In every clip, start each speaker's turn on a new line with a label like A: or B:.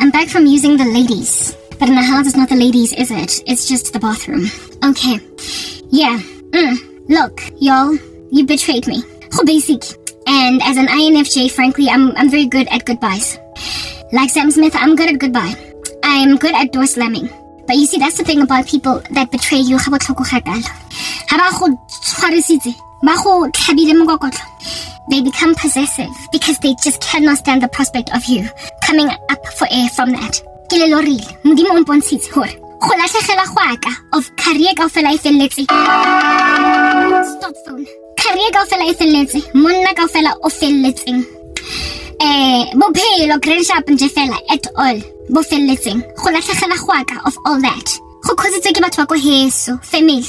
A: I'm back from using the ladies. But in the house, it's not the ladies, is it? It's just the bathroom. Okay. Yeah. Look, y'all, you betrayed me. Basic. And as an INFJ, frankly, I'm very good at goodbyes. Like Sam Smith, I'm good at goodbye. I'm good at door slamming. But you see, that's the thing about people that betray you. They become possessive because they just cannot stand the prospect of you coming up for air from that. Of career kaofela e felletse. Stop phone. Career kaofela e felletse. Monna kaofela o felletseng. Bophelo grandship nje fela at all. Bo felletseng. Go latlhegela gwaka of all that. Go khositse ke batho ba ko heso, family.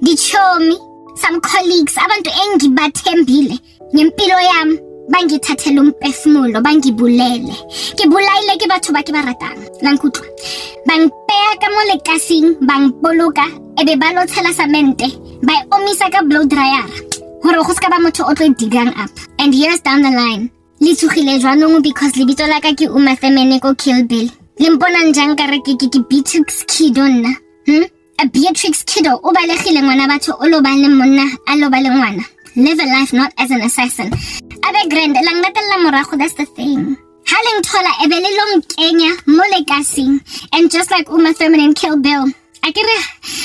A: Dichomi, some colleagues, abantu engibathembile. Ngempilo yami bangithathela umphefumulo bangibulele ke bulaile ke batho ba ke ba ratang la nkutlwa bangpeya ka mo lekasing bangboloka ebe ba lotshela samente ba omisa ka blow dryer hore go ska ba motho o tlo digang up. And years down the line le tsugile jwanong because lebitso la ka ke Uma Themane ko Kill Bill le mpona njang ka re ke Beatrix Kiddo nna a Beatrix Kiddo o balegile ngwana batho o lo ba le monna a lo ba le ngwana. Live a life not as an assassin. Abe grand lang natella morago, that's the thing. Haling thola ebele long Kenya mole kasing, and just like Uma Thurman and Kill Bill. Akere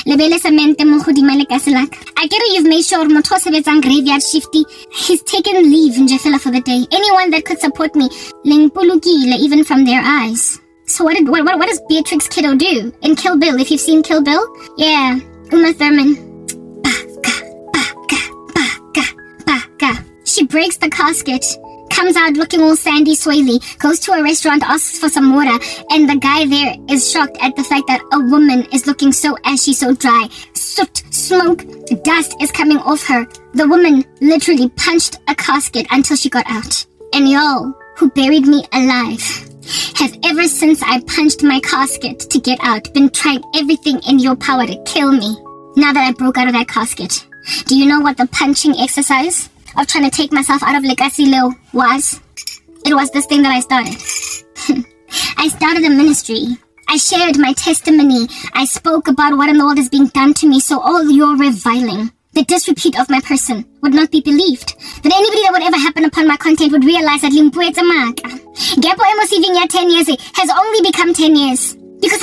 A: lebele samente mo godima le kaselaka. Akere you've made sure motho sebetsang graveyard shifty, he's taken leave njefela for the day. Anyone that could support me lengpulukile even from their eyes. So what does Beatrix Kiddo do in Kill Bill? If you've seen Kill Bill, yeah, Uma Thurman. She breaks the casket, comes out looking all sandy soily, goes to a restaurant, asks for some water, and the guy there is shocked at the fact that a woman is looking so ashy, so dry. Soot, smoke, dust is coming off her. The woman literally punched a casket until she got out. And y'all, who buried me alive, have ever since I punched my casket to get out, been trying everything in your power to kill me. Now that I broke out of that casket, do you know what the punching exercise of trying to take myself out of Lekasilo was? It was this thing that I started. I started a ministry. I shared my testimony. I spoke about what in the world is being done to me, so all your reviling, the disrepute of my person, would not be believed. That anybody that would ever happen upon my content would realize that Limpuetsa Maka, Gepo Emosiving 10 years has only become 10 years. Because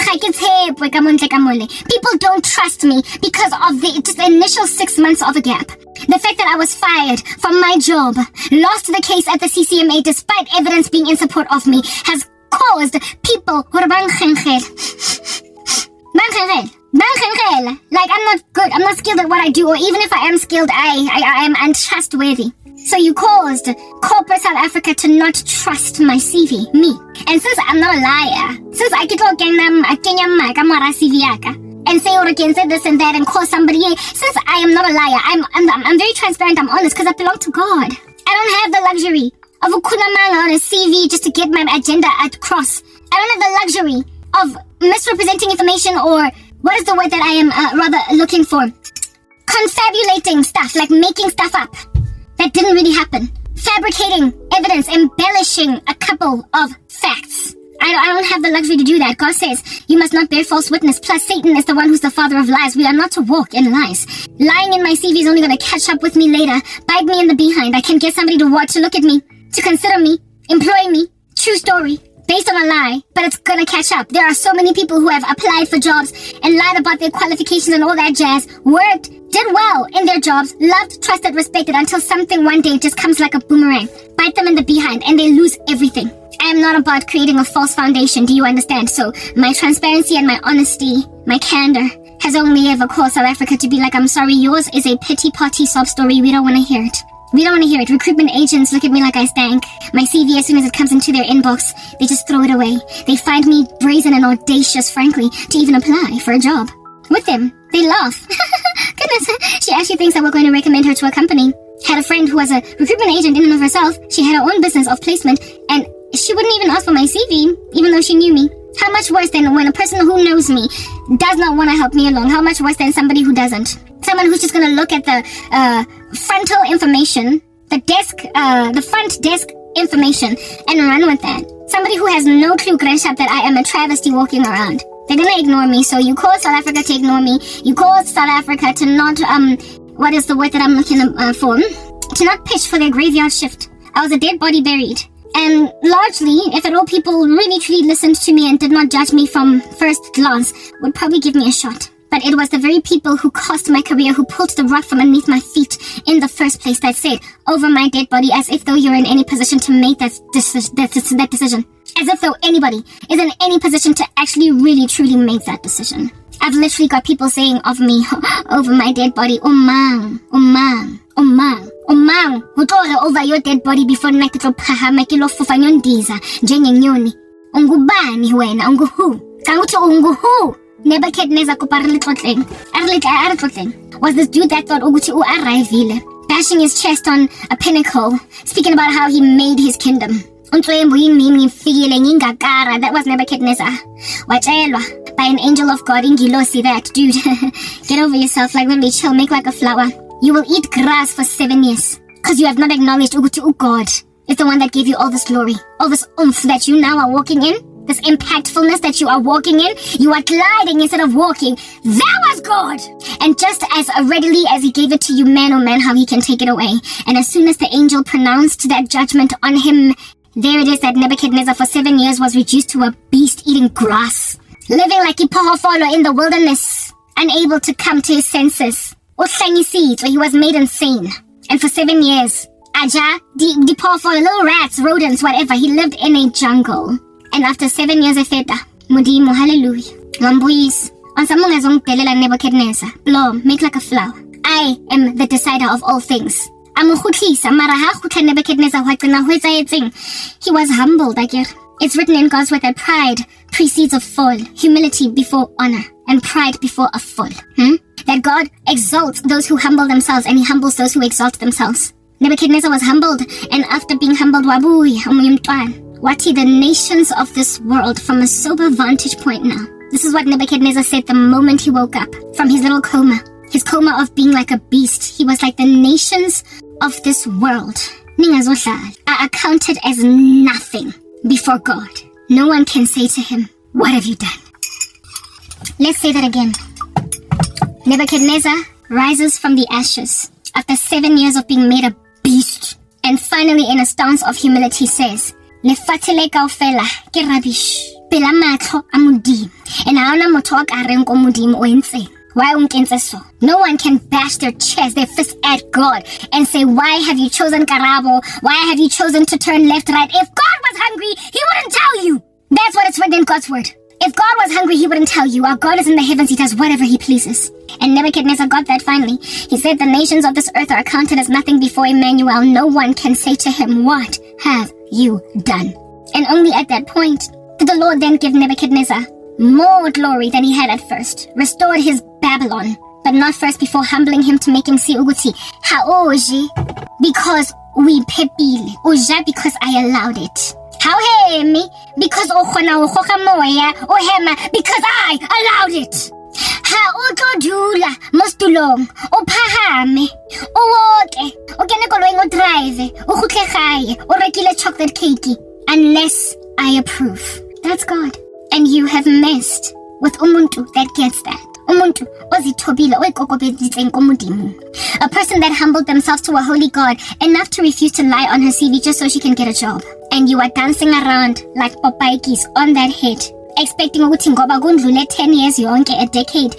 A: people don't trust me because of the just initial 6 months of a gap. The fact that I was fired from my job, lost the case at the CCMA despite evidence being in support of me, has caused people like I'm not good, I'm not skilled at what I do, or even if I am skilled, I am untrustworthy. So you caused corporate South Africa to not trust my CV, me. And since I'm not a liar, since I get CV and say or again say this and that and call somebody, since I am not a liar, I'm very transparent, I'm honest, because I belong to God. I don't have the luxury of a kunamanga on a CV just to get my agenda across. I don't have the luxury of misrepresenting information, or what is the word that I am rather looking for? Confabulating stuff, like making stuff up that didn't really happen. Fabricating evidence, embellishing a couple of facts. I don't have the luxury to do that. God says, you must not bear false witness. Plus, Satan is the one who's the father of lies. We are not to walk in lies. Lying in my CV is only going to catch up with me later, bite me in the behind. I can get somebody to look at me, to consider me, employ me. True story. Based on a lie, but it's gonna catch up. There are so many people who have applied for jobs and lied about their qualifications and all that jazz, worked, did well in their jobs, loved, trusted, respected, until something one day just comes like a boomerang, bite them in the behind, and they lose everything. I am not about creating a false foundation, do you understand? So my transparency and my honesty, my candor, has only ever caused South Africa to be like, I'm sorry, yours is a pity party sob story, we don't want to hear it. We don't want to hear it. Recruitment agents look at me like I stank. My CV, as soon as it comes into their inbox, they just throw it away. They find me brazen and audacious, frankly, to even apply for a job. With them, they laugh. Goodness, she actually thinks that we're going to recommend her to a company. Had a friend who was a recruitment agent in and of herself. She had her own business of placement, and she wouldn't even ask for my CV, even though she knew me. How much worse than when a person who knows me does not want to help me along? How much worse than somebody who doesn't? Someone who's just going to look at the frontal information, the front desk information, and run with that. Somebody who has no clue, Gresham, that I am a travesty walking around. They're gonna ignore me, so you cause South Africa to ignore me. You cause South Africa to not, what is the word that I'm looking for? To not pitch for their graveyard shift. I was a dead body buried. And largely, if at all people really truly listened to me and did not judge me from first glance, would probably give me a shot. But it was the very people who cost my career, who pulled the rug from underneath my feet in the first place, that said over my dead body, as if though you're in any position to make that decision. As if though anybody is in any position to actually really truly make that decision. I've literally got people saying of me over my dead body, Omang, over your dead body before nakitlo phahama kilo fufanyo ndiza njengenyoni. Ungubani wena, unguhu. Kanguthi unguhu. Nebuchadnezzar kuparitlotling. Was this dude that thought ukuthi arrivile, bashing his chest on a pinnacle, speaking about how he made his kingdom. That was Nebuchadnezzar. Wachaelwa by an angel of God, Ingilosi, that dude. Get over yourself, like really chill, make like a flower. You will eat grass for 7 years, because you have not acknowledged God is the one that gave you all this glory, all this oomph that you now are walking in, this impactfulness that you are walking in. You are gliding instead of walking. That was God. And just as readily as he gave it to you, man, oh man, how he can take it away. And as soon as the angel pronounced that judgment on him, there it is that Nebuchadnezzar for 7 years was reduced to a beast eating grass, living like Ipohofolo in the wilderness, unable to come to his senses. Utlangi seeds, where he was made insane. And for 7 years, Aja, Dipofolo, little rats, rodents, whatever, he lived in a jungle. And after 7 years of feta, Mudimo, hallelujah, Lambuyis, on someone Delela Nebuchadnezzar, blow, make like a flower. I am the decider of all things. He was humbled, It's written in God's word that pride precedes a fall, humility before honor, and pride before a fall. That God exalts those who humble themselves, and he humbles those who exalt themselves. Nebuchadnezzar was humbled, and after being humbled, Wati, the nations of this world from a sober vantage point now. This is what Nebuchadnezzar said the moment he woke up from his little coma. His coma of being like a beast. He was like the nations of this world are accounted as nothing before God. No one can say to him, what have you done? Let's say that again. Nebuchadnezzar rises from the ashes after 7 years of being made a beast, and finally in a stance of humility says, Lefatile kaofela ke rubbish. Pela matlo a modimo. And haona motho a ka reng ko modimo o entse. Why unkentse so? No one can bash their chest, their fist at God and say, why have you chosen Karabo? Why have you chosen to turn left, right? If God was hungry, he wouldn't tell you. That's what it's written in God's word. If God was hungry, he wouldn't tell you. Our God is in the heavens, he does whatever he pleases. And Nebuchadnezzar got that finally. He said the nations of this earth are accounted as nothing before Emmanuel. No one can say to him, what have you done? And only at that point did the Lord then give Nebuchadnezzar more glory than he had at first, restored his Babylon, but not first before humbling him to make him see Uguti. Haoji, because we pepile, Oja, because I allowed it. How me? Because because I allowed it. Ha utodula mostulong uphahame uwoke ukene kolweni udrive ukhutle gae urekile chocolate cake unless I approve. That's God. And you have messed with umuntu that gets that. Umuntu ozithobile oyikokobeditseng komodimo. A person that humbled themselves to a holy God enough to refuse to lie on her CV just so she can get a job. And you are dancing around like Popaikis on that head, expecting ukuthi ngoba kundlule 10 years yonke, a decade,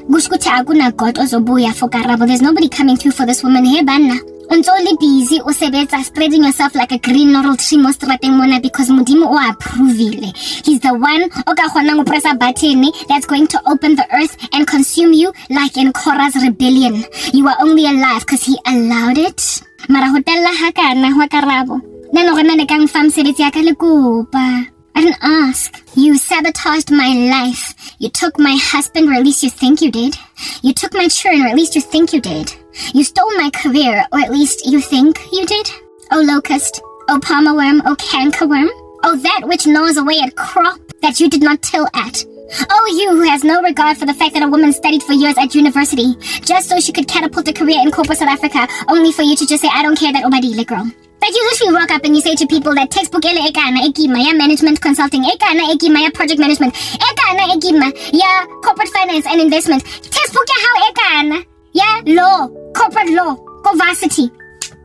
A: kusho ukuthi akuna God ozobuya for Karabo. There's nobody coming through for this woman. Hey bana, untoli busy usebetsa spreading yourself like a green laurel tree mo strateng mona because modimo o approvile. He's the one o ka kgona go press a button that's going to open the earth and consume you like in Korah's rebellion. You are only alive because he allowed it. Mara hotella hakana wa Karabo. Nano gona le kang fam sebetsi ya ka le kopa. I didn't ask. You sabotaged my life. You took my husband, or at least you think you did. You took my children, or at least you think you did. You stole my career, or at least you think you did. Oh locust, oh palmer worm, oh canker worm, oh that which gnaws away at crop that you did not till at. Oh, you who has no regard for the fact that a woman studied for years at university just so she could catapult a career in corporate South Africa, only for you to just say, I don't care that Obadile girl. Like you literally rock up and you say to people that textbook ele ekana ekima ya management consulting, ekana ekima ya project management, ekana ekima ya corporate finance and investment. Textbook ya how ekana ya law, corporate law, go varsity.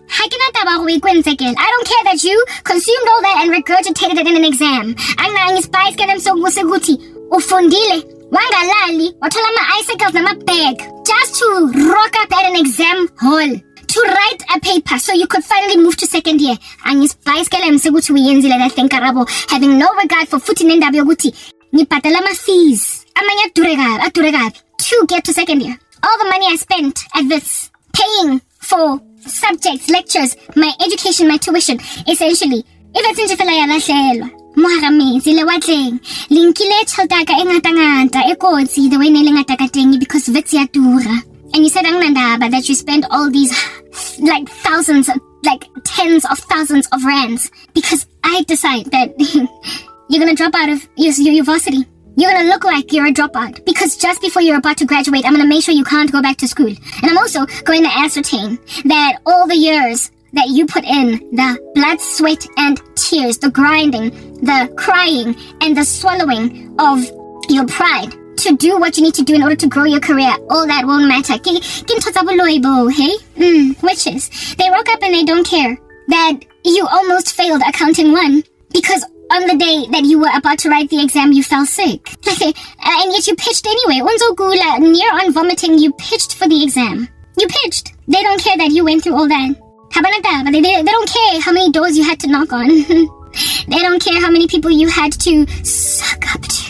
A: I don't care that you consumed all that and regurgitated it in an exam. Ufundile, wangalali, wathola ma-icicles nama-bag just to rock up at an exam hall to write a paper so you could finally move to second year. That thing, Karabo, having no regard for futhi nendaba yokuthi ngibhadala ma-fees amanye aduregabi to get to second year. All the money I spent at this, paying for subjects, lectures, my education, my tuition, essentially, if it's in Jafela yalahlelwa. Moharami, zile watleng, linkile chaltaka engata ekotsi the way nelengata tengi because vitsi adura. And you said angnandaba that you spent all these like thousands, like tens of thousands of rands because I decide that you're gonna drop out of your university. You're gonna look like you're a dropout because just before you're about to graduate, I'm gonna make sure you can't go back to school. And I'm also going to ascertain that all the years that you put in, the blood, sweat, and tears, the grinding, the crying, and the swallowing of your pride to do what you need to do in order to grow your career, all that won't matter. Hey? Witches. They woke up and they don't care that you almost failed accounting 1 because on the day that you were about to write the exam, you fell sick. And yet you pitched anyway. Unzo gula, near on vomiting, you pitched for the exam. You pitched. They don't care that you went through all that. They don't care how many doors you had to knock on. They don't care how many people you had to suck up to.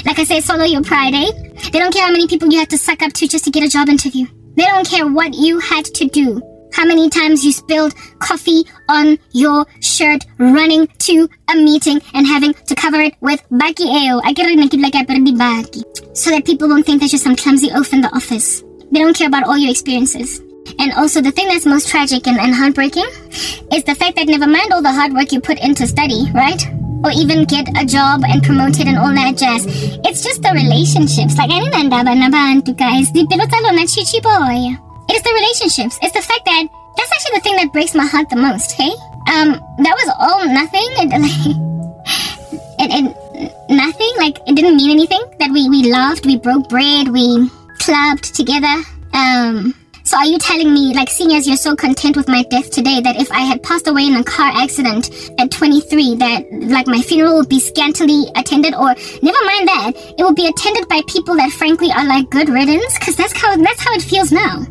A: Like I said, swallow your pride, eh? They don't care how many people you had to suck up to just to get a job interview. They don't care what you had to do. How many times you spilled coffee on your shirt running to a meeting and having to cover it with baki eo. I get it like I baki. So that people won't think that you're some clumsy oaf in the office. They don't care about all your experiences. And also the thing that's most tragic and heartbreaking is the fact that never mind all the hard work you put into study, right? Or even get a job and promoted and all that jazz. It's just the relationships. Like, guys. It is the relationships. It's the fact that that's actually the thing that breaks my heart the most, hey? That was all nothing. Nothing. Like, it didn't mean anything. That we laughed, we broke bread, we clubbed together. So are you telling me, like, seeing as you're so content with my death today, that if I had passed away in a car accident at 23, that, like, my funeral would be scantily attended, or, never mind that, it would be attended by people that, frankly, are like good riddance? Because that's how it feels now.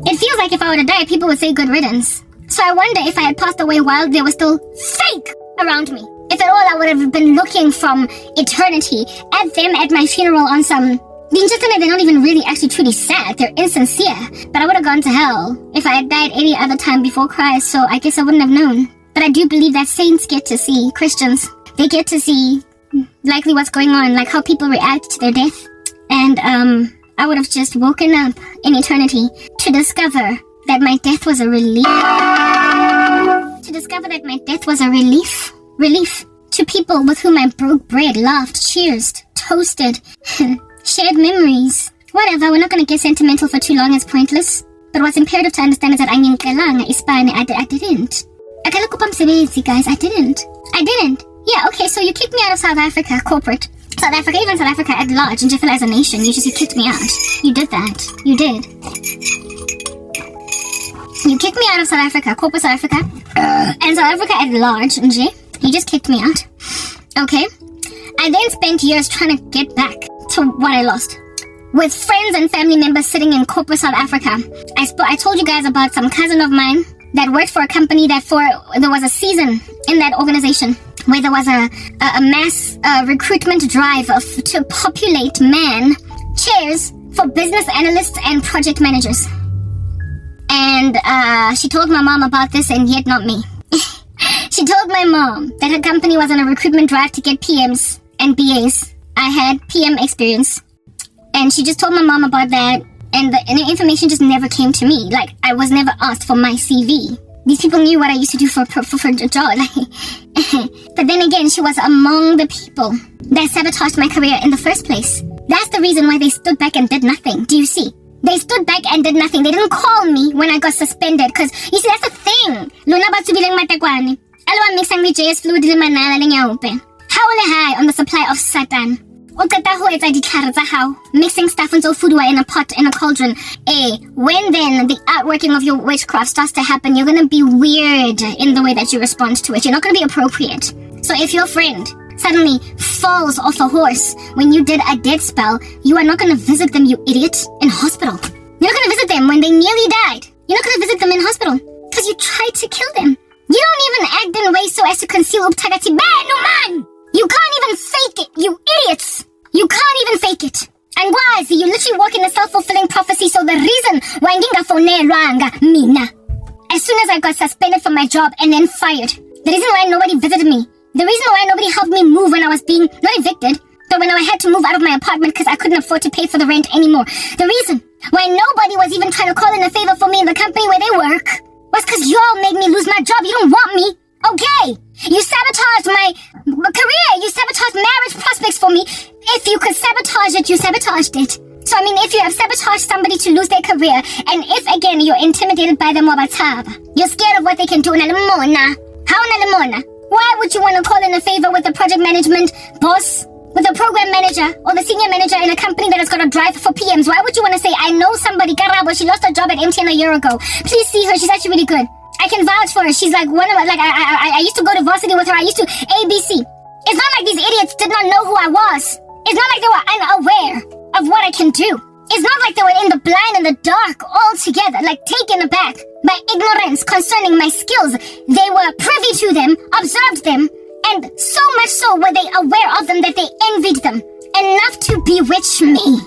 A: It feels like if I were to die, people would say good riddance. So I wonder if I had passed away while there was still fake around me. If at all I would have been looking from eternity at them at my funeral on some... They're not even really actually truly sad. They're insincere. But I would have gone to hell if I had died any other time before Christ, so I guess I wouldn't have known. But I do believe that saints get to see, Christians, they get to see likely what's going on, like how people react to their death. And I would have just woken up in eternity to discover that my death was a relief. To discover that my death was a relief. Relief to people with whom I broke bread, laughed, cheersed, toasted, shared memories. Whatever, we're not going to get sentimental for too long, it's pointless. But what's imperative to understand is that I didn't. Guys, I didn't. Yeah, okay, so you kicked me out of South Africa, corporate. South Africa, even South Africa at large, and Jeffel as a nation, you kicked me out. You did that. You did. You kicked me out of South Africa, corporate South Africa, and South Africa at large, Nje. You just kicked me out. Okay? I then spent years trying to get back to what I lost. With friends and family members sitting in corporate South Africa. I told you guys about some cousin of mine that worked for a company that there was a season in that organization where there was a mass recruitment drive to populate chairs for business analysts and project managers. And she told my mom about this, and yet not me. She told my mom that her company was on a recruitment drive to get PMs and BAs. I had PM experience. And she just told my mom about that, and the information just never came to me. Like, I was never asked for my CV. These people knew what I used to do for a job. But then again, she was among the people that sabotaged my career in the first place. That's the reason why they stood back and did nothing. Do you see? They stood back and did nothing. They didn't call me when I got suspended. Because, you see, that's the thing. Luna batubileng matekwane. Alwa mixang ni JS fluid le manala le nyaupe. How high on the supply of Satan. Mixing stuff into food in a pot, in a cauldron. When then the outworking of your witchcraft starts to happen, you're going to be weird in the way that you respond to it. You're not going to be appropriate. So if your friend suddenly falls off a horse when you did a death spell, you are not going to visit them, you idiot, in hospital. You're not going to visit them when they nearly died. You're not going to visit them in hospital because you tried to kill them. You don't even act in ways so as to conceal ubutakathi benu man. You can't even fake it, you idiots. You can't even fake it. And why? You literally work in a self-fulfilling prophecy. So the reason why mina, as soon as I got suspended from my job and then fired, the reason why nobody visited me, the reason why nobody helped me move when I was being not evicted, but when I had to move out of my apartment because I couldn't afford to pay for the rent anymore, the reason why nobody was even trying to call in a favor for me in the company where they work was because y'all made me lose my job. You don't want me. Okay, you sabotaged my career, you sabotaged marriage prospects for me. If you could sabotage it, you sabotaged it. So I mean, if you have sabotaged somebody to lose their career, and if again you're intimidated by them, you're scared of what they can do, why would you want to call in a favor with the project management boss, with the program manager, or the senior manager in a company that has got a drive for PMs? Why would you want to say, I know somebody, Karabo, she lost her job at MTN a year ago. Please see her, she's actually really good. I can vouch for her. She's like one of like I used to go to varsity with her. I used to ABC. It's not like these idiots did not know who I was. It's not like they were unaware of what I can do. It's not like they were in the blind and the dark altogether, like taken aback by ignorance concerning my skills. They were privy to them, observed them, and so much so were they aware of them that they envied them enough to bewitch me.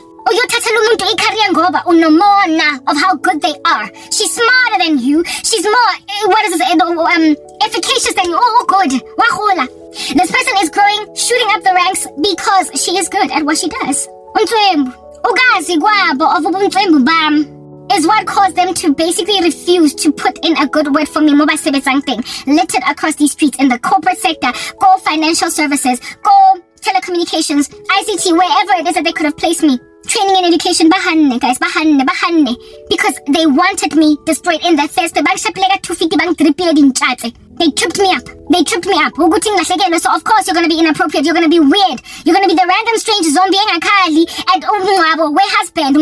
A: Of how good they are. She's smarter than you. She's more, efficacious than you. Oh, good. This person is growing, shooting up the ranks because she is good at what she does. Is what caused them to basically refuse to put in a good word for me. Littered across these streets in the corporate sector, go financial services, go telecommunications, ICT, wherever it is that they could have placed me. Training and education, bahanne, guys, bahanne. Because they wanted me destroyed in their face. They tripped me up. So of course you're going to be inappropriate. You're going to be weird. You're going to be the random strange zombie and where husband,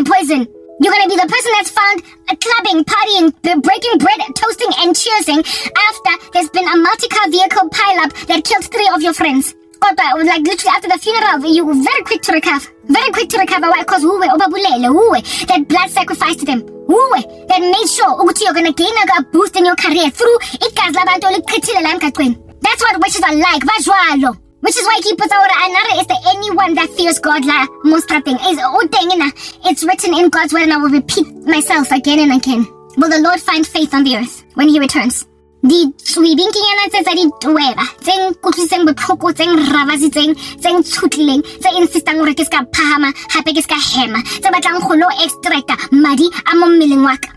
A: poison. You're going to be the person that's found clubbing, partying, breaking bread, toasting and cheersing after there's been a multi-car vehicle pileup that killed 3 of your friends. Like literally after the funeral, you were very quick to recover. Very quick to recover. Why? Because that blood sacrifice to them. That made sure you're going to gain a boost in your career through it. That's what witches are like. Which is why he puts out another is the anyone that fears God most thing is it's written in God's word, and I will repeat myself again and again. Will the Lord find faith on the earth when he returns? Di tswibinkinyana tse tsa ditweba tseng kutlwiseng botlhoko tseng ravasitseng tseng tshutlileng tse insistang gore ke ska phahama hape ke ska hema tse batlang go lo extracta madi a mo mmeleng wa ka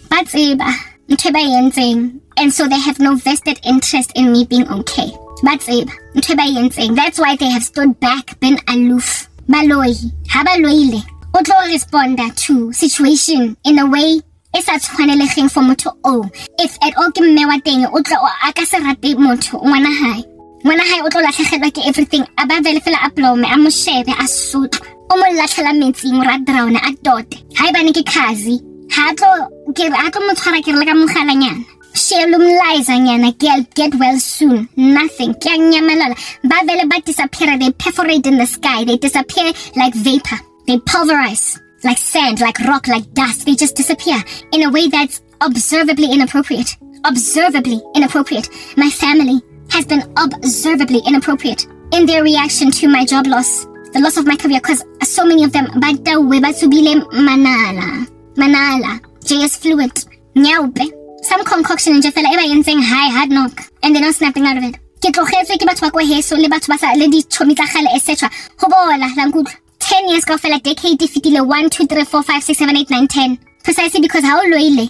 A: ba tseba ntwe ba yentseng, and so they have no vested interest in me being okay. Ba tseba ntwe ba yentseng. That's why they have stood back, been aloof. Baloi ha ba loile o tlo responda to situation in a way it's a tshwanelegeng for motho o. If at all ke mme wa teng o tla a ka se rate motho ngwana hae o tlo latlhegelwa ke everything a ba vele fela aplome a mo shebe a sutla o mo latlhela metsing ra drown a tote hae bane ke khazi ha tlo mo tshwara ke re ka mogalanyana shelumliza nyana get well soon. Nothing ke nyamelala ba vele ba disappear. They perforate in the sky. They disappear like vapor. They pulverize like sand, like rock, like dust. They just disappear in a way that's observably inappropriate. Observably inappropriate. My family has been observably inappropriate in their reaction to my job loss, the loss of my career, because so many of them manala, JS fluent, nyaupe, some concoction in Jeffela and saying hi, hard knock, and they're not snapping out of it. Etc. 10 years ago, felt like decade defeated 1, 2, 3, 4, 5, 6, 7, 8, 9, 10. Precisely because how loile.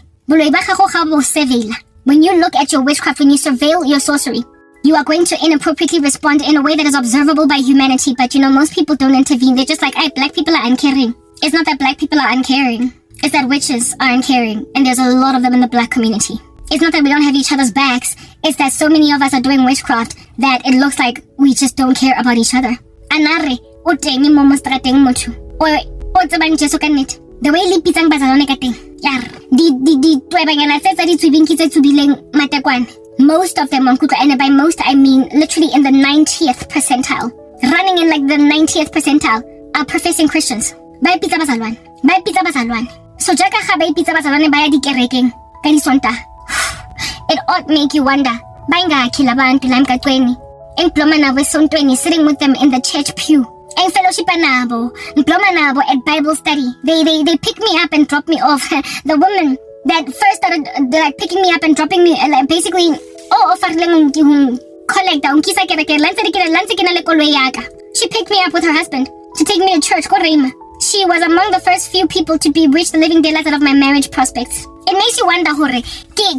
A: When you look at your witchcraft, when you surveil your sorcery, you are going to inappropriately respond in a way that is observable by humanity. But most people don't intervene. They're just like, black people are uncaring. It's not that black people are uncaring. It's that witches are uncaring, and there's a lot of them in the black community. It's not that we don't have each other's backs. It's that so many of us are doing witchcraft that it looks like we just don't care about each other. Anare, o teng mo mo strateng motho. O tsebang Jesu ka nnete. The way le pitsang bazalwane ka teng. Yar, di twebanyana tsa di tswibinki tse tsubileng matekwane. Most of them, and by most I mean literally in the 90th percentile. Running in like the 90th percentile are professing Christians. Ba ipitsa bazalwane. So jaka ga ba ipitsa bazalwane ba ya dikerekeng ka disonta. It ought make you wonder. Bayingakhi labantu la emgaqweni. Engibloma nabo esontweni, sitting with them in the church pew. Fellowship nabo, ngibloma nabo at Bible study. They pick me up and drop me off. The woman that first started like picking me up and dropping me, like basically, offerleng collect unkisa kereke lantse ke na le koloi yaka. She picked me up with her husband to take me to church. She was among the first few people to bewitch the living daylights out of my marriage prospects. It makes you wonder hore ke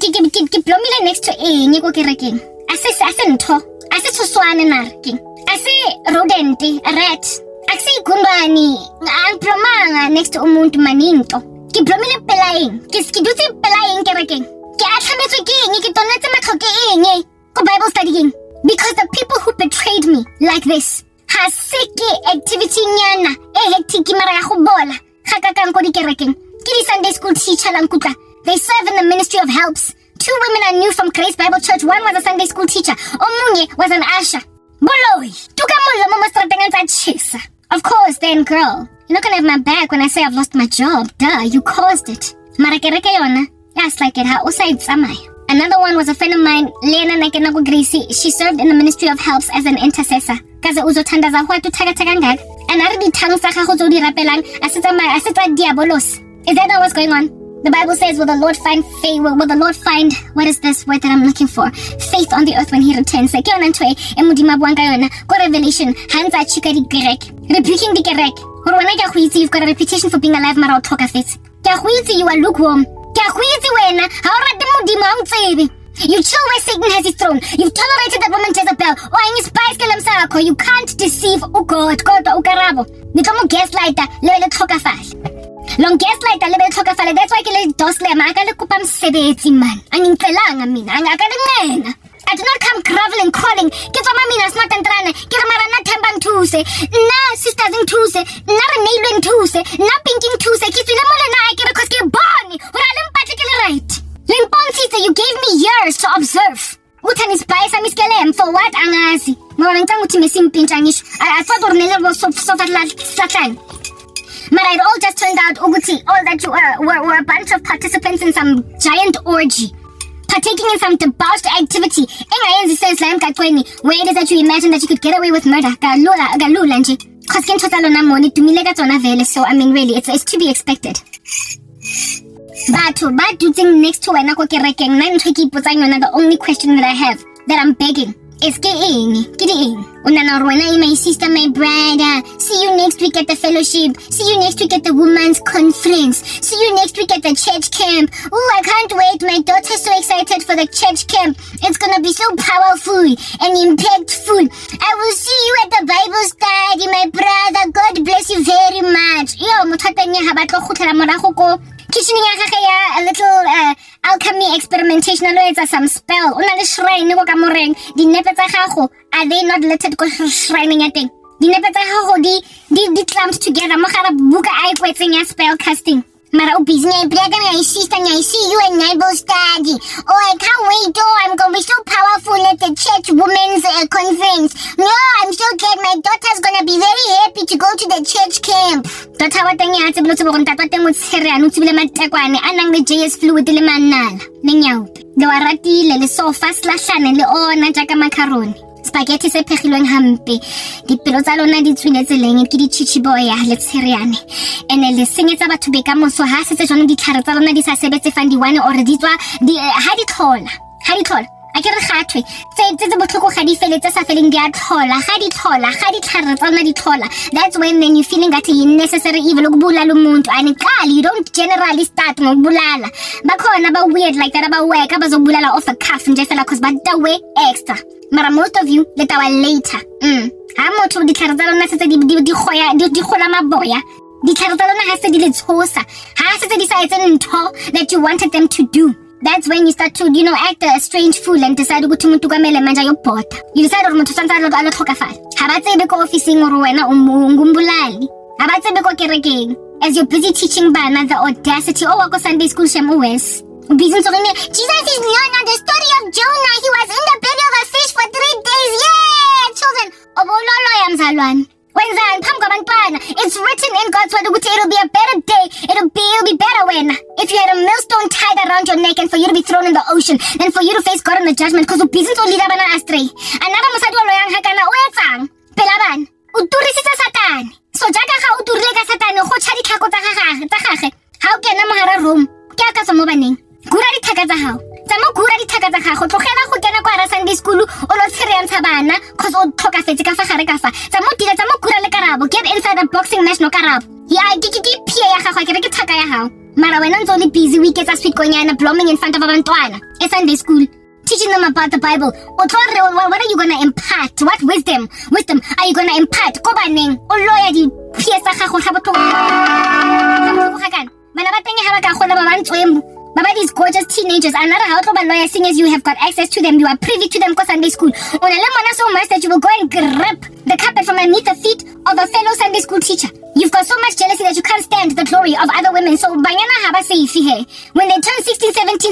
A: blomile next to nye ko kerekeng. Ase ntho, ase tshoswane narking. Ase rodent, a rat. Ase ikumbani, ang plomanga next to umuntu maninto. Ke blomile pelaeng, ke dutse pelaeng kerekeng. Ke atlhametswe ke eng, ke tonetse matlhoke eng ko Bible studying. Because the people who betrayed me like this has seke activity nyana hectic mara ya go bola ga kakang ko dikerekeng. Ke di Sunday school teacher lang kutla. They serve in the ministry of helps. 2 women I knew from Grace Bible Church. One was a Sunday school teacher. Omunye was an usher. Boloi, tukamolo mama stratenganza chisa. Of course, then girl, you're not gonna have my back when I say I've lost my job. Duh, you caused it. Mara kereke yona, that's like it. Ha usay tsamay. Another one was a friend of mine, Lena Nakenago Gracie. She served in the ministry of helps as an intercessor. Kaza uzotandaza huatu tagatagangag. And already tongues sa kahozo di rapelang asita diabolos. Is that not what's going on? The Bible says, will the Lord find what is this word that I'm looking for? Faith on the earth when he returns. Like go Revelation, hands are chika di gerek, rebuking di gerek. You've got a reputation for being alive, mara talk of it. You are lukewarm. You chill where Satan has his throne. You've tolerated that woman Jezebel. You can't deceive God, Karabo. Become a gaslighter, level talk long gaslighter level talk fale. That's why ke le dosle ma ka le kopa msebetsi man. Angicela mina, angakadengena. I do not come groveling, crawling. Ke tsama mina smart ntrane. Ke re mara na themba nthuse. Na sisters nthuse. Na re nailwe nthuse. Na pinking nthuse. Ke tsile mo lena ke re cause ke bone. Ora le mpatle ke le right. Le mpontshitse you gave me years to observe. Uthani spice amiskelem for what angazi. Ngoba ngicanga uthi mesimpintshangisho. I thought ornele was so flat. But it all just turned out, Uguti, all that you were a bunch of participants in some giant orgy. Partaking in some debauched activity. Where it is that you imagine that you could get away with murder. So, I mean, really, it's to be expected. But do thing next to the only question that I have, that I'm begging, is my sister, my brother. See you next week at the fellowship. See you next week at the women's conference. See you next week at the church camp. Oh, I can't wait. My daughter's so excited for the church camp. It's gonna be so powerful and impactful. I will see you at the Bible study, my brother. God bless you very much. A little alchemy experimentation. Some spell. Shrine. Are they not lettered go shrining at thing? The nepeta di clumped together. Makara buka I waiting a spell casting. Mara busy brother, I see you in Bible study. Oh, I can't wait. Oh, I'm gonna be so powerful at the church women's conference. No, I'm so glad my daughter's gonna be very happy to go to the church camp. Daughter wa teng ya tsebolo tsebo gonta teng o tsherane o tsibile matekwane anang le JS fluid le manala le nyaupe le waratile le sofa slashane le ona jaka macaroni spaghetti se phegilweng hampe dipelo tsa lona di tswiletse leng ke di chichiboya le tshereane ene le senyetsa batho be ka moso ha se jone di tlhare tsa lona di sa sebetse fandi one or di tswa di ha di tlhola a ke re gathwe tse botlhoko ga di feletse sa feleng di a tlhola ga di tlhare tsa lona di tlhola. That's when then you feeling that you necessary evil ukubulala umuntu and you don't generally start ngokubulala bakhona ba weird like that about abazobulala off a cuff nje fela cause badawe extra. But most of you let our later. Ha motho di tlhare tsa lona setse di gola maboya Ditlhare tsa lona ha se di le tshosa. Ha se tse di sa etseng ntho that you wanted them to do. That's when you start to, act a strange fool and decide ukuthi umuntu kwamele manje ayobhoda. You decide ukuthi umuntu sansa lo tlhokafala. Ha ba tsebe ko officing gore wena ngumbulali. Ha ba tsebe ko kerekeng. As you're busy teaching bana the audacity wa ko Sunday school shem always. Busy talking Jesus is not the story of Jonah. He was in the belly of a fish for 3 days. Yeah, children. Obololo yamzalwane. Wenzani phambi kwabantwana. It's written in God's word ukuthi it'll be a better day. It'll be better when if you had a millstone tied around your neck and for you to be thrown in the ocean than for you to face God in the judgment because busy to lead bana astray. Anaba mosadi wa loyang hakana o etsang. Pela bana. O turisitse Satane. So jaaka ga o turile ka Satane go tsha ditlhako tsa gagwe. Ha o kena mo hara room. Ke aka sa mo baneng. Gura dithaka tsa gago. Tsa mo gura dithaka tsa gago. Tlogela go kena kwa ra Sunday school o lo tshereantsha bana cause o tlhokafetse ka fa gare ka fa. Tsa mo gura le Karabo. Get inside a boxing match no Karabo. Yeah, ke pia ya gago ke thaka ya gago. Mara wena ntse le busy weekends a sweet konyana blooming in front of abantwana. E Sunday school. Teaching them about the Bible. What are you gonna impart? What wisdom are you gonna impart? Ko baneng o loya di pia tsa gago ga botlhoko. Bana ba teng ha ba ka gona ba bantswembu. Baba, these gorgeous teenagers, another how to lawyer seeing as you have got access to them, you are privy to them for Sunday school. So much that you will go and grab the carpet from underneath the feet of a fellow Sunday school teacher. You've got so much jealousy that you can't stand the glory of other women. So banyana haba safe here. When they turn 16, 17,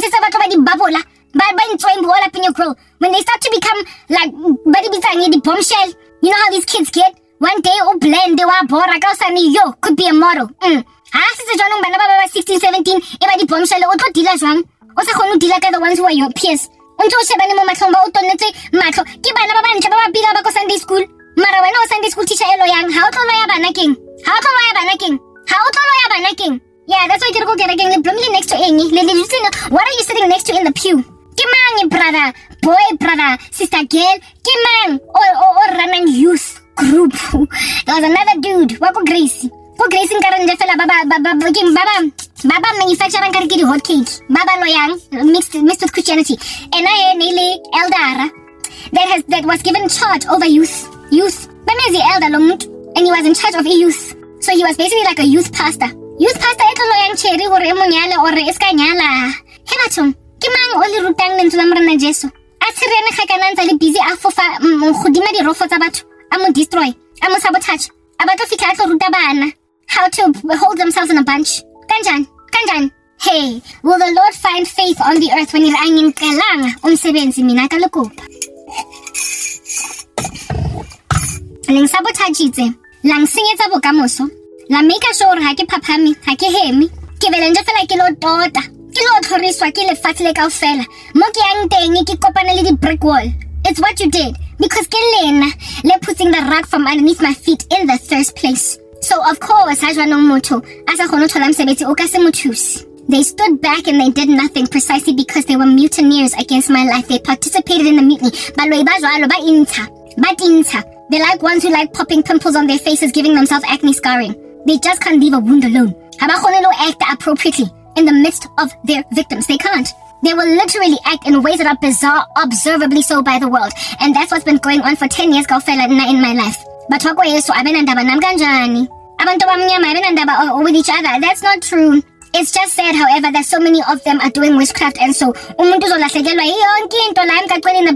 A: babola, all up in your grill. When they start to become like the bombshell, you know how these kids get? One day blend they were bora yo could be a model. Since John bana ba 16, 17, eba di bombshell o tlo dila jwang? O sa khone dila ka the ones who are your peers. Unto shebane mo matlhong ba o tonetse matlo. Ke bana ba bantle ba ba pila ba ko Sunday school. Mara wena o Sunday school teacher elo yang. Ha o tlo loya bana king. Yeah, that's why you go get again. Blumly next to Amy. What are you sitting next to in the pew? Kimang, brother, boy, brother, sister, girl. Kimang, or running youth group. There was another dude. Wako Gracie. Ko Gracie nkaranje fela baba manufacturer nkare ke di hot cake. Baba loyang mixed with Christianity. And I nearly elder that was given charge over youth. Bamezi elder lo muntu and he was in charge of youth. So he was basically like a youth pastor. Youth pastor eto loyang cherry gore emonyale or eska nyala. He batho ke mang o le rutang lentswe la morena Jesu. A tshirene ga kana ntse le busy a fofa godima di rofo tsa batho. A mo destroy, a mo sabotage. A batho fika a tlo ruta bana how to hold themselves in a bunch. Kanjan. Hey, will the Lord find faith on the earth when you're angin kalang umsebenzi mina ka lokopa. Leng sabotagitse, lang senyetsa bokamoso. La make sure ha ke phaphame, ha ke heme. Ke belenje fela ke lo tota. Ke lo tlhoriswa ke lefatshe le kaofela. Mo ke yang teng ke kopana le di brick wall. It's what you did because ke lena le putting the rug from underneath my feet in the first place. So of course, they stood back and they did nothing precisely because they were mutineers against my life. They participated in the mutiny. They're like ones who like popping pimples on their faces, giving themselves acne scarring. They just can't leave a wound alone. Act appropriately in the midst of their victims. They can't. They will literally act in ways that are bizarre, observably so by the world. And that's what's been going on for 10 years, in my life. But with each other. That's not true. It's just sad, however, that so many of them are doing witchcraft, and so in the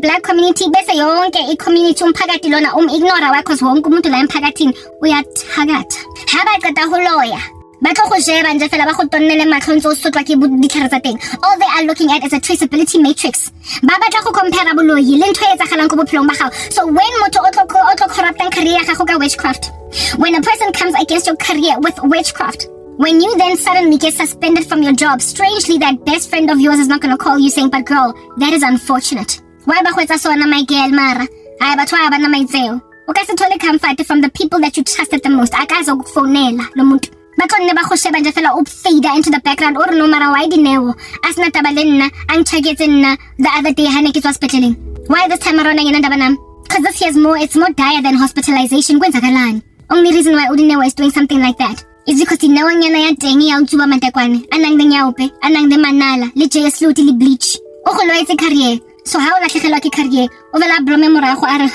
A: black community bese yonke i-community umphakathi lona ignora because wonke umuntu la emphakathini uyathagatha ha ba qeta ho loya ba tlo go sheba nje fela ba go tonnele matlhontso sotlwa ke ditlhare tsa teng. All they are looking at is a traceability matrix. Ba batla go compare boloyi le ntho e tsagalang go bophelong ba gago. So when motho o tlo corruptang career ya gago ka witchcraft, when a person comes against your career with witchcraft, when you then suddenly get suspended from your job, strangely that best friend of yours is not going to call you saying, but girl, that is unfortunate. Why ba khwetsa sona my girl mara? Ai batho ba bana maitseo. O ka se thole comfort from the people that you trusted the most. Akazo kufonela lo muntu. Batlonne ba go sheba nje fela o fade into the background or no mara why dineo. Asna taba le nna ang tshagetse nna the other day ha ne ke tswa hospitaling. Why this time around yena ndaba nam? Cuz this year's it's more dire than hospitalization. Kwenzakalani? Only reason why Udinewa is doing something like that is because inawanyana ya teng ya utsuba matakwane anang de nyaope anang de manala le je slow le bleach o go loetse career. So ha o latlhegelwa ke career o Ovela blome morago are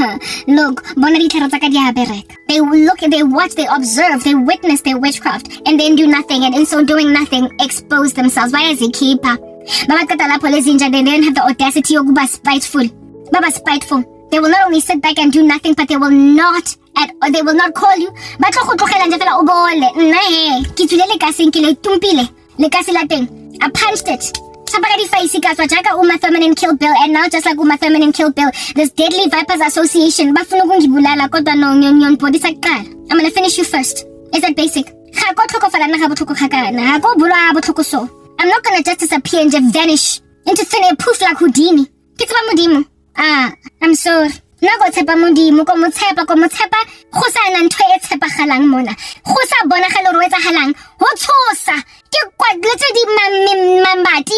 A: look, bona ditlhare tsa ka di a bereka. They look, they watch, they observe, they witness their witchcraft, and then do nothing, and in so doing nothing, expose themselves. Bayazikhipha. Babaqeda lapho lezinja, they then have the audacity yokuba spiteful. Baba spiteful. They will not only sit back and do nothing, but they will not call you. Ba tlo go tlogela nje fela o bole. Nna ke tswile le kaseng ke le tumpile. Le kasi la teng. I punched it. Sabagadi face kaswa jaka Uma Thurman and Kill Bill, and now just like Uma Thurman and Kill Bill, this Deadly Vipers Association bafuna ukungibulala kodwa no nyon podisa kuqala. I'm gonna finish you first. Is that basic? Ga go tlhokofala na ga botlhoko khakana. Ha go bulwa botlhoko so. I'm not gonna just disappear and just vanish into thin air, poof like Houdini. Ke tsaba modimo. I'm sorry. Na go tshepa modimo ko motshepa go sa na ntho e tshepagalang mona. Go sa bonagala re wetsagalang. Ho tshosa. Ke kwatletse di mambati